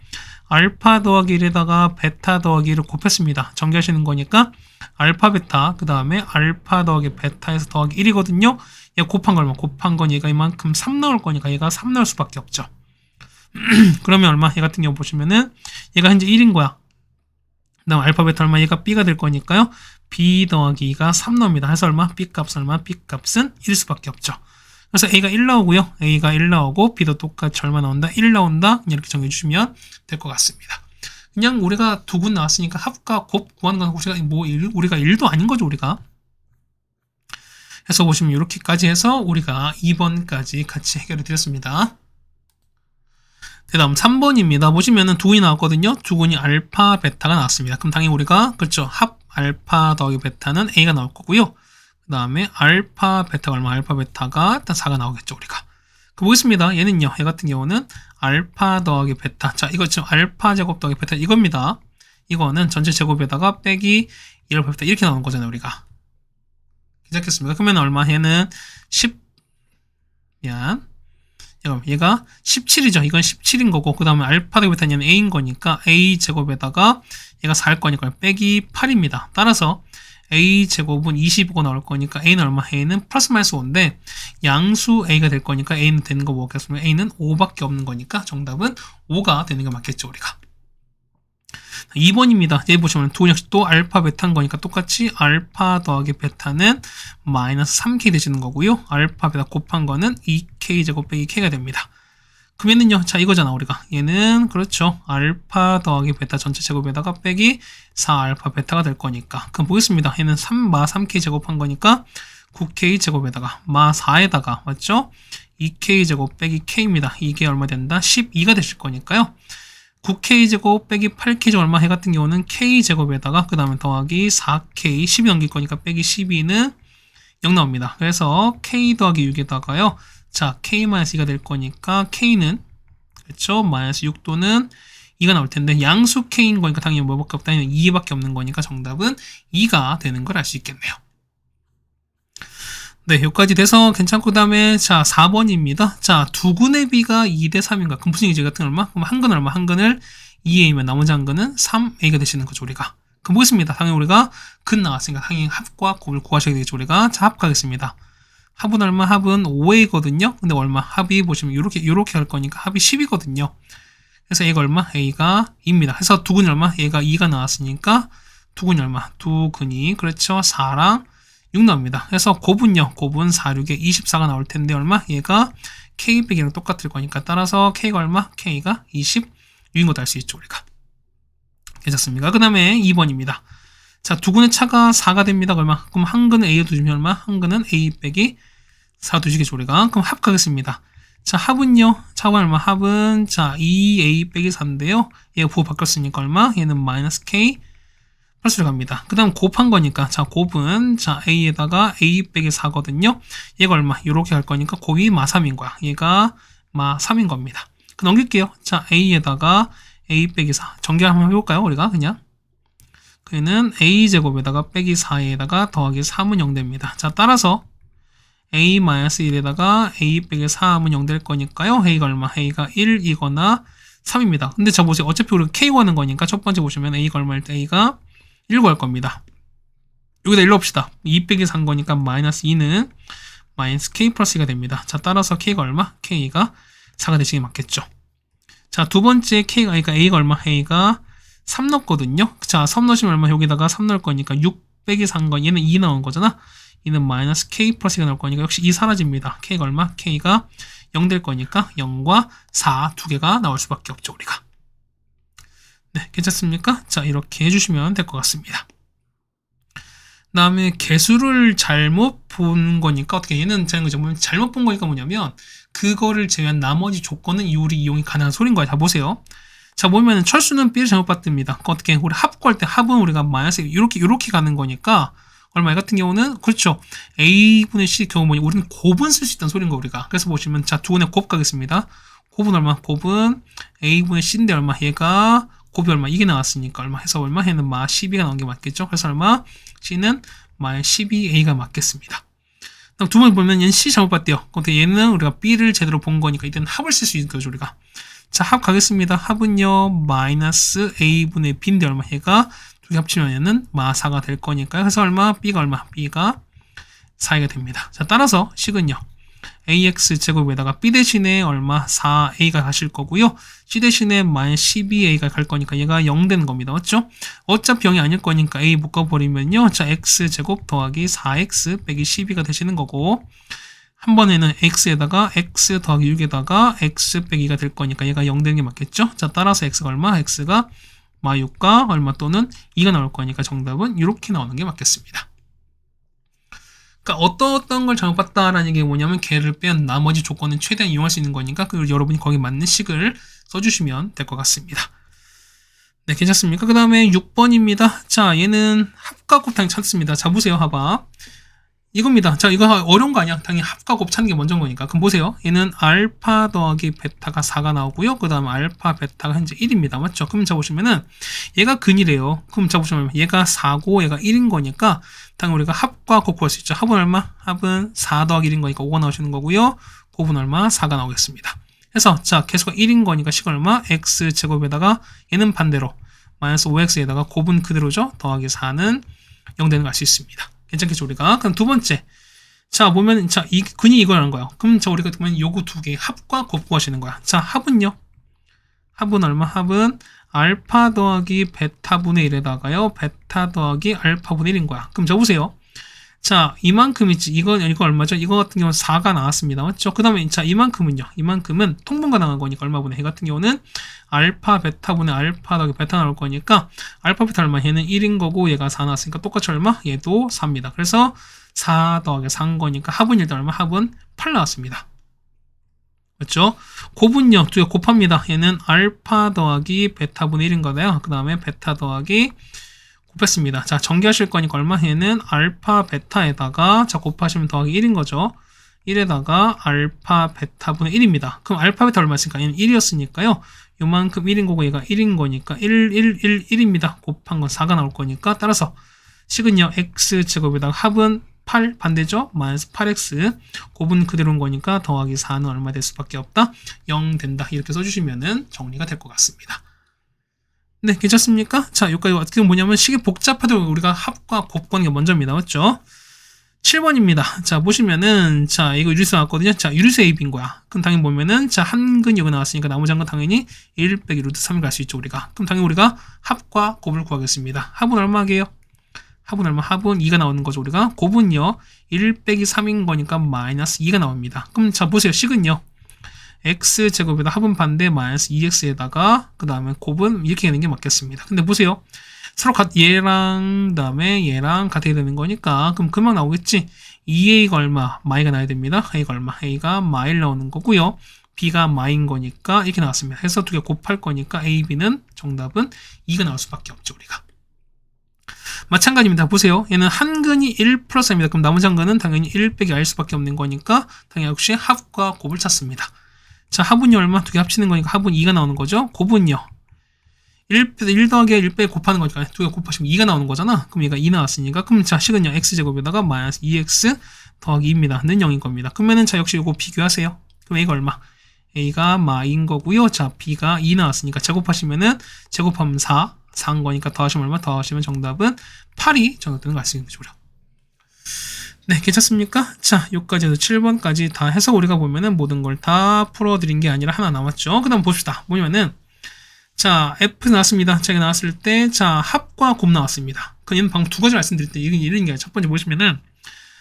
알파 더하기 1에다가 베타 더하기 1을 곱했습니다. 전개하시는 거니까 알파 베타 그 다음에 알파 더하기 베타에서 더하기 1이거든요. 얘 곱한 거 얼마? 곱한 건 얘가 이만큼 3 나올 거니까 얘가 3 나올 수밖에 없죠. 그러면 얼마? 얘 같은 경우 보시면은 얘가 현재 1인 거야. 그 다음 알파 베타 얼마? 얘가 B가 될 거니까요. B 더하기 2가 3 나옵니다. 해서 얼마? B 값은 얼마? B 값은 1일 수밖에 없죠. 그래서 A가 1 나오고요. A가 1 나오고 B도 똑같이 얼마 나온다? 1 나온다. 이렇게 정해주시면 될 것 같습니다. 그냥 우리가 두근 나왔으니까 합과 곱 구하는 건 우리가 1도 아닌 거죠. 우리가. 해서 보시면 이렇게까지 해서 우리가 2번까지 같이 해결해 드렸습니다. 그 다음 3번입니다. 보시면은 두근이 나왔거든요. 두근이 알파 베타가 나왔습니다. 그럼 당연히 우리가 그렇죠. 합 알파 더하기 베타는 A가 나올 거고요. 그 다음에 알파 베타가 얼마? 알파 베타가 일단 4가 나오겠죠. 우리가. 그 보겠습니다. 얘는요. 얘 같은 경우는 알파 더하기 베타. 자, 이거 지금 알파 제곱 더하기 베타 이겁니다. 이거는 전체 제곱에다가 빼기 1 베타 이렇게 나오는 거잖아요. 우리가. 괜찮겠습니까? 그러면 얼마? 얘는 10 미안. 얘가 17이죠. 이건 17인 거고, 그 다음에 알파 더하기 베타는 a인 거니까 a 제곱에다가 얘가 4일 거니까 빼기 8입니다. 따라서 a 제곱은 25가 나올 거니까 a는 얼마? a는 플러스 마이너스 5인데 양수 a가 될 거니까 a는 되는 거 뭐겠습니까? a는 5밖에 없는 거니까 정답은 5가 되는 게 맞겠죠, 우리가. 2번입니다. 여기 보시면 두 역시 또 알파 베타인 거니까 똑같이 알파 더하기 베타는 마이너스 3k 되시는 거고요. 알파 베타 곱한 거는 2k 제곱 빼기 k가 됩니다. 그러면은요, 자 이거잖아 우리가. 얘는 그렇죠. 알파 더하기 베타 전체 제곱에다가 빼기 4알파 베타가 될 거니까. 그럼 보겠습니다. 얘는 3마 3k 제곱한 거니까 9k 제곱에다가 마 4에다가 맞죠? 2k 제곱 빼기 k입니다. 이게 얼마 된다? 12가 되실 거니까요. 9k제곱 빼기 8k제곱 얼마 해 같은 경우는 k제곱에다가 그 다음에 더하기 4k 10이 넘길 거니까 빼기 12는 0 나옵니다. 그래서 k 더하기 6에다가요. 자 k-2가 될 거니까 k는 그렇죠? 마이너스 6도는 2가 나올 텐데 양수 k인 거니까 당연히 뭐밖에 없다? 2밖에 없는 거니까 정답은 2가 되는 걸 알 수 있겠네요. 네, 여기까지 돼서 괜찮고, 그 다음에, 자, 4번입니다. 자, 두근의 비가 2대 3인가? 그럼 무슨 얘기지 같은 얼마? 그럼 한 근은 얼마? 한 근을 2a면 나머지 한 근은 3a가 되시는 거죠, 우리가. 그럼 보겠습니다. 당연히 우리가 근 나왔으니까 당연히 합과 곱을 구하셔야 되겠죠, 우리가. 자, 합 가겠습니다. 합은 얼마? 합은 5a거든요. 근데 얼마? 합이 보시면 요렇게 할 거니까 합이 10이거든요. 그래서 a가 얼마? a가 2입니다. 그래서 두근이 얼마? a가 2가 나왔으니까 두근이 얼마? 두근이, 그렇죠. 4랑 6 나옵니다. 그래서 곱은요. 곱은 4, 6에 24가 나올 텐데 얼마? 얘가 k 빼기랑 똑같을 거니까 따라서 k가 얼마? k가 26인 것도 알 수 있죠, 우리가. 괜찮습니까? 그 다음에 2번입니다. 자, 두근의 차가 4가 됩니다. 얼마? 그럼 한 근은 a에 두시면 얼마? 한 근은 a 빼기 4 두시겠죠, 우리가. 그럼 합하겠습니다. 자, 합은요. 차가 얼마? 합은 자 2a 빼기 4인데요. 얘가 부호 바뀌었으니까 얼마? 얘는 마이너스 k 플러스를 갑니다. 그 다음 곱한 거니까 자 곱은 자 a에다가 a 빼기 4거든요. 얘가 얼마? 이렇게 갈 거니까 곱이 마 3인 거야. 얘가 마 3인 겁니다. 넘길게요. 자 a에다가 a 빼기 4 전개 한번 해볼까요? 우리가 그냥 그는 a제곱에다가 빼기 4에다가 더하기 3은 0 됩니다. 자 따라서 a-1에다가 a 빼기 4하면 0 될 거니까요. a가 얼마? a가 1이거나 3입니다. 근데 자 보세요. 어차피 우리가 k 구하는 거니까 첫 번째 보시면 a가 얼마일 때 a가 1 구할 겁니다. 여기다 1로 합시다. 2 빼기 3 거니까 마이너스 2는 마이너스 k 플러스 2가 됩니다. 자 따라서 k가 얼마? k가 4가 되시게 맞겠죠. 자 두 번째 k가 그러니까 a가 얼마? a가 3 넣었거든요. 자 3 넣으시면 얼마? 여기다가 3 넣을 거니까 6 빼기 3 건 얘는 2 나온 거잖아. 얘는 마이너스 k 플러스 2가 나올 거니까 역시 2 사라집니다. k가 얼마? k가 0 될 거니까 0과 4 두 개가 나올 수밖에 없죠, 우리가. 네, 괜찮습니까? 자, 이렇게 해주시면 될 것 같습니다. 그 다음에 개수를 잘못 본 거니까 어떻게 얘는 잘못 본 거니까 뭐냐면 그거를 제외한 나머지 조건은 우리 이용이 가능한 소린 거야. 자, 보세요. 자, 보면은 철수는 B를 잘못 봤답니다. 어떻게 우리 합 구할 때 합은 우리가 마이너스 이렇게 가는 거니까 얼마 같은 경우는 그렇죠. A분의 C 경우 뭐냐 우리는 곱은 쓸 수 있다는 소린 거 우리가. 그래서 보시면 자, 두 분의 곱 가겠습니다. 곱은 얼마? 곱은 A분의 C인데 얼마? 얘가 곱이 얼마? 이게 나왔으니까 얼마 해서 얼마? 얘는 마 12가 나온 게 맞겠죠? 그래서 얼마? C는 마 12A가 맞겠습니다. 그다음 두 번 보면 얘는 C 잘못 봤대요. 근데 얘는 우리가 B를 제대로 본 거니까 이때는 합을 쓸 수 있는 거죠, 우리가. 자, 합 가겠습니다. 합은요, 마이너스 A분의 B인데 얼마? 얘가 두 개 합치면 얘는 마 4가 될 거니까요. 그래서 얼마? B가 얼마? B가 4가 됩니다. 자, 따라서 식은요. ax 제곱에다가 b 대신에 얼마 4a가 가실 거고요. c 대신에 마이너스 12a가 갈 거니까 얘가 0 되는 겁니다. 맞죠? 어차피 0이 아닐 거니까 a 묶어버리면요. 자 x 제곱 더하기 4x 빼기 12가 되시는 거고 한 번에는 x에다가 x 더하기 6에다가 x 빼기 2가 될 거니까 얘가 0 되는 게 맞겠죠? 자 따라서 x가 얼마? x가 마 6과 얼마 또는 2가 나올 거니까 정답은 이렇게 나오는 게 맞겠습니다. 그러니까 어떤 걸 잘못 봤다라는 얘기가 뭐냐면 걔를 빼면 나머지 조건은 최대한 이용할 수 있는 거니까 여러분이 거기 맞는 식을 써주시면 될 것 같습니다. 네, 괜찮습니까? 그 다음에 6번입니다. 자, 얘는 합과 곱 당연히 찾습니다. 자, 보세요. 봐봐. 이겁니다. 자, 이거 어려운 거 아니야. 당연히 합과 곱 찾는 게 먼저인 거니까. 그럼 보세요. 얘는 알파 더하기 베타가 4가 나오고요. 그 다음에 알파 베타가 현재 1입니다. 맞죠? 그럼 자 보시면은 얘가 근이래요. 그럼 자 보시면 얘가 4고 얘가 1인 거니까 당연히 우리가 합과 곱 구할 수 있죠. 합은 얼마? 합은 4 더하기 1인 거니까 5가 나오시는 거고요. 곱은 얼마? 4가 나오겠습니다. 그래서 자 개수가 1인 거니까 식은 얼마? x제곱에다가 얘는 반대로 마이너스 5x에다가 곱은 그대로죠. 더하기 4는 0 되는 걸 알 수 있습니다. 괜찮겠죠 우리가? 그럼 두 번째 자 보면 자 이 근이 이거라는 거예요. 그럼 자 우리가 그러면 요거 두 개 합과 곱 구하시는 거야. 자 합은요? 합은 얼마? 합은 알파 더하기 베타분의 1에다가요 베타 더하기 알파분의 1인 거야. 그럼 적으세요. 자 이만큼 있지. 이거 얼마죠? 이거 같은 경우는 4가 나왔습니다. 맞죠? 그 다음에 자 이만큼은요. 이만큼은 통분가 나간 거니까 얼마분의 해 같은 경우는 알파 베타분의 알파 더하기 베타 나올 거니까 알파 베타 얼마? 얘는 1인 거고 얘가 4 나왔으니까 똑같이 얼마? 얘도 4입니다. 그래서 4 더하기 4인 거니까 합은 일단 얼마? 합은 8 나왔습니다. 맞죠? 곱은요. 두 개 곱합니다. 얘는 알파 더하기 베타분의 1인 거고요. 그 다음에 베타 더하기 곱했습니다. 자, 전개하실 거니까 얼마? 얘는 알파 베타에다가 자 곱하시면 더하기 1인 거죠. 1에다가 알파 베타분의 1입니다. 그럼 알파 베타 얼마였으니까 얘는 1이었으니까요. 요만큼 1인 거고 얘가 1인 거니까 1입니다. 곱한 건 4가 나올 거니까 따라서 식은요. x제곱에다가 합은 8 반대죠? 마이너스 8x 곱은 그대로인 거니까 더하기 4는 얼마 될 수밖에 없다? 0 된다. 이렇게 써주시면 정리가 될 것 같습니다. 네, 괜찮습니까? 자, 여기까지 어떻게 뭐냐면 식이 복잡하도 우리가 합과 곱 구하는 게 먼저입니다. 맞죠? 7번입니다. 자, 보시면은 자, 이거 유리수 나왔거든요. 자, 유리수 AB인 거야. 그럼 당연히 보면은 자, 한근 여기 나왔으니까 나머지 한 건 당연히 1 빼기 루트 3을 갈 수 있죠, 우리가. 그럼 당연히 우리가 합과 곱을 구하겠습니다. 합은 얼마게요? 합은 얼마? 합은 2가 나오는 거죠, 우리가. 곱은요, 1 빼기 3인 거니까 마이너스 2가 나옵니다. 그럼 자, 보세요. 식은요. x제곱에다 합은 반대 마이너스 2x에다가 그 다음에 곱은 이렇게 되는 게 맞겠습니다. 근데 보세요. 서로 얘랑 그 다음에 얘랑 같아야 되는 거니까 그럼 금방 나오겠지. 2a가 얼마? 마이가 나야 됩니다. a가 얼마? a가 마일 나오는 거고요. b가 마인 거니까 이렇게 나왔습니다. 해서 두 개 곱할 거니까 a, b는 정답은 2가 나올 수밖에 없죠, 우리가. 마찬가지입니다. 보세요. 얘는 한근이 1 플러스 입니다. 그럼 나머지 한근은 당연히 1 빼기 r일 수밖에 없는 거니까 당연히 역시 합과 곱을 찾습니다. 자, 합은요 얼마? 두 개 합치는 거니까 합은 2가 나오는 거죠. 곱은요 1 더하기 1 빼기 곱하는 거니까 두 개 곱하시면 2가 나오는 거잖아. 그럼 얘가 2 나왔으니까 그럼 자 식은요 x제곱에다가 마이너스 2x 더하기 2입니다. 는 0인 겁니다. 그러면은 자 역시 이거 비교하세요. 그럼 a가 얼마? a가 마인 거고요. 자 b가 2 나왔으니까 제곱하시면은 제곱하면 4인 거니까 더하시면 얼마? 더하시면 정답은 8이 정답 되는 거 알 수 있는 거죠. 네, 괜찮습니까? 자, 여기까지 해서 7번까지 다 해서 우리가 보면은 모든 걸 다 풀어드린 게 아니라 하나 남았죠. 그 다음 봅시다. 뭐냐면은, 자, F 나왔습니다. 자, 이게 나왔을 때, 자, 합과 곱 나왔습니다. 그럼 방금 두 가지 말씀드릴 때, 이런 게 첫 번째 보시면은,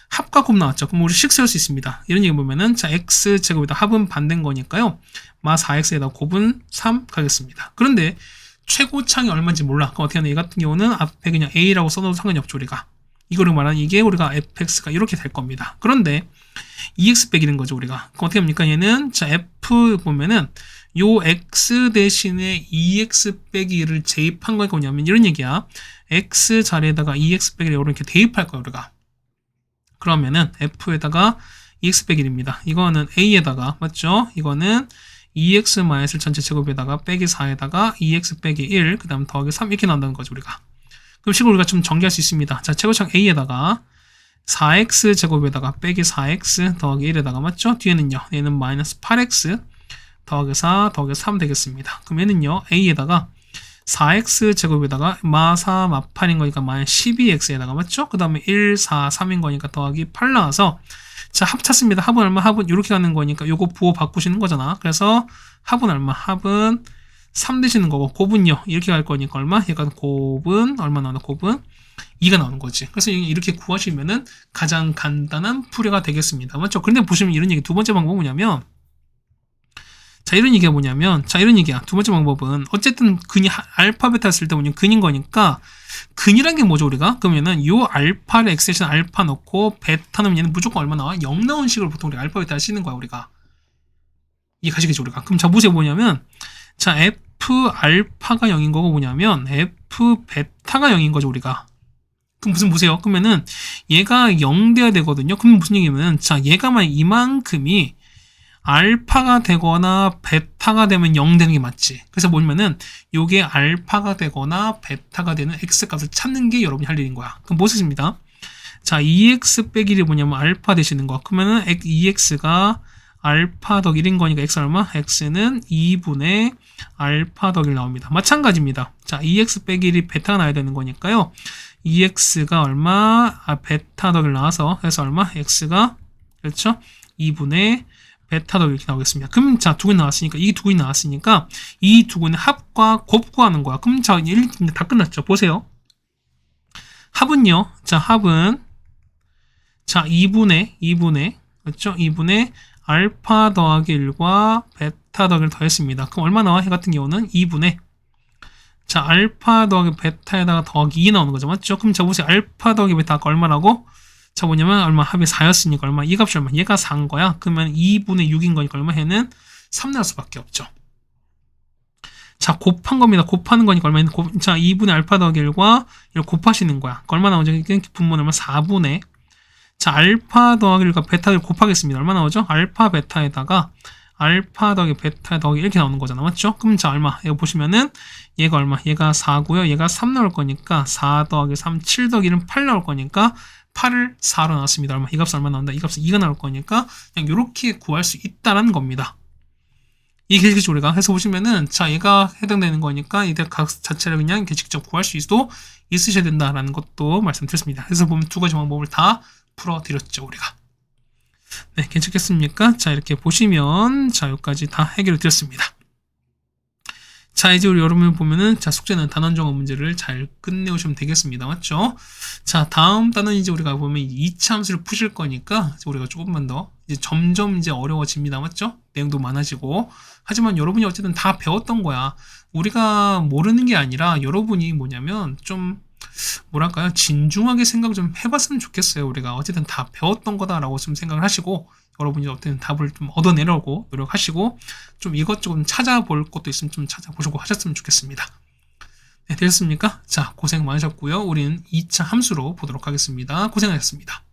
합과 곱 나왔죠. 그럼 우리 식 세울 수 있습니다. 이런 얘기 보면은, 자, x제곱에다 합은 반대인 거니까요. 마 4x에다 곱은 3 가겠습니다. 그런데, 최고창이 얼마인지 몰라. 그럼 어떻게 하냐? 이 같은 경우는 앞에 그냥 a라고 써도 상관이 없죠, 우리가. 이거를 말하는 이게 우리가 fx가 이렇게 될 겁니다. 그런데 2x 빼기는 거죠, 우리가. 그럼 어떻게 합니까? 얘는 자 f 보면은 요 x 대신에 2x 빼기를 대입한 거니까 뭐냐면 이런 얘기야. x 자리에다가 2x 빼기를 이렇게 대입할 거야, 우리가. 그러면은 f에다가 2x 빼기 1입니다. 이거는 a에다가 맞죠? 이거는 2x 마이너스 전체 제곱에다가 빼기 4에다가 2x 빼기 1, 그 다음 더하기 3 이렇게 나온다는 거죠, 우리가. 그럼 식을 우리가 좀 전개할 수 있습니다. 자, 최고창 a에다가 4x 제곱에다가 빼기 4x 더하기 1에다가 맞죠? 뒤에는요. 얘는 마이너스 8x 더하기 4 더하기 3 되겠습니다. 그럼 얘는요. a에다가 4x 제곱에다가 마 4, 마 8인 거니까 마이너스 12x에다가 맞죠? 그 다음에 1, 4, 3인 거니까 더하기 8 나와서 자, 합 찾습니다. 합은 얼마? 합은 이렇게 가는 거니까 요거 부호 바꾸시는 거잖아. 그래서 합은 얼마? 합은 3 되시는 거고 곱은요 이렇게 갈 거니까 얼마? 얘가 곱은 얼마 나오나? 곱은 2가 나오는 거지. 그래서 이렇게 구하시면은 가장 간단한 풀이가 되겠습니다. 맞죠? 그런데 보시면 이런 얘기 두 번째 방법은 뭐냐면 자 이런 얘기가 뭐냐면 자 이런 얘기야. 두 번째 방법은 어쨌든 근이 알파 베타 쓸 때 뭐냐면 근인 거니까 근이란 게 뭐죠 우리가? 그러면은 요 알파를 x 대신 알파 넣고 베타 넣으면 얘는 무조건 얼마 나와? 0 나오는 식으로 보통 우리 알파 베타를 쓰는 거야 우리가. 이해 가시겠죠 우리가? 그럼 자 보세요 뭐냐면 자, f 알파가 0인 거고 뭐냐면 f 베타가 0인 거죠, 우리가. 그럼 무슨 보세요. 그러면은 얘가 0 돼야 되거든요. 그럼 무슨 얘기냐면 자, 얘가만 이만큼이 알파가 되거나 베타가 되면 0 되는 게 맞지. 그래서 뭐냐면은 요게 알파가 되거나 베타가 되는 x 값을 찾는 게 여러분이 할 일인 거야. 그럼 보겠습니다. 자, 2x 빼기 1이 뭐냐면 알파 되시는 거. 그러면은 2x가 알파 더하기 1인 거니까 x 얼마? x는 2분의 알파 더하기 1 나옵니다. 마찬가지입니다. 자, 2x 빼기 1이 베타가 나야 되는 거니까요. 2x가 얼마? 베타 더하기 1 나와서 그래서 얼마? x가 그렇죠? 2분의 베타 더하기 이렇게 나오겠습니다. 그럼 자, 두 군이 나왔으니까 이 두 군이 나왔으니까 이 두 군의 합과 곱 구하는 거야. 그럼 자, 1 다 끝났죠. 보세요. 합은요. 자, 합은 자, 2분의 그렇죠? 2분의 알파 더하기 1과 베타 더하기 1을 더했습니다. 그럼 얼마 나와? 해 같은 경우는 2분의 자, 알파 더하기 베타에다가 더하기 2 나오는 거죠. 맞죠? 그럼 자, 보세요. 알파 더하기 베타가 얼마라고? 자, 뭐냐면 얼마? 합이 4였으니까 얼마? 이 값이 얼마? 얘가 4인 거야. 그러면 2분의 6인 거니까 얼마? 해는 3 나올 수밖에 없죠. 자, 곱한 겁니다. 곱하는 거니까 얼마? 자, 2분의 알파 더하기 1과 이걸 곱하시는 거야. 얼마 나오죠? 분모는 얼마? 4분의 자, 알파 더하기 1과 베타를 곱하겠습니다. 얼마 나오죠? 알파 베타에다가 알파 더하기 베타 더하기 이렇게 나오는 거잖아. 맞죠? 그럼 자, 얼마? 이거 보시면은 얘가 얼마? 얘가 4고요. 얘가 3 나올 거니까 4 더하기 3, 7 더하기 1은 8 나올 거니까 8을 4로 나왔습니다. 얼마? 이 값은 얼마 나온다? 이 값은 2가 나올 거니까 그냥 이렇게 구할 수 있다는 겁니다. 이 계식적 우리가 해서 보시면은 자, 얘가 해당되는 거니까 이 각 자체를 그냥 이렇게 직접 구할 수 있으셔야 된다라는 것도 말씀드렸습니다. 그래서 보면 두 가지 방법을 다 풀어드렸죠, 우리가. 네, 괜찮겠습니까? 자, 이렇게 보시면 자, 여기까지 다 해결을 드렸습니다. 자, 이제 우리 여러분 보면은 자, 숙제는 단원 정원 문제를 잘 끝내오시면 되겠습니다. 맞죠? 자, 다음 단원 이제 우리가 보면 2차 함수를 푸실 거니까 우리가 조금만 더 이제 점점 이제 어려워집니다. 맞죠? 내용도 많아지고. 하지만 여러분이 어쨌든 다 배웠던 거야. 우리가 모르는 게 아니라 여러분이 뭐냐면 좀 뭐랄까요? 진중하게 생각 좀 해봤으면 좋겠어요. 우리가 어쨌든 다 배웠던 거다라고 좀 생각을 하시고 여러분이 어떤 답을 좀 얻어내려고 노력하시고 좀 이것저것 찾아볼 것도 있으면 좀 찾아보시고 하셨으면 좋겠습니다. 네, 되셨습니까? 자, 고생 많으셨고요. 우리는 2차 함수로 보도록 하겠습니다. 고생하셨습니다.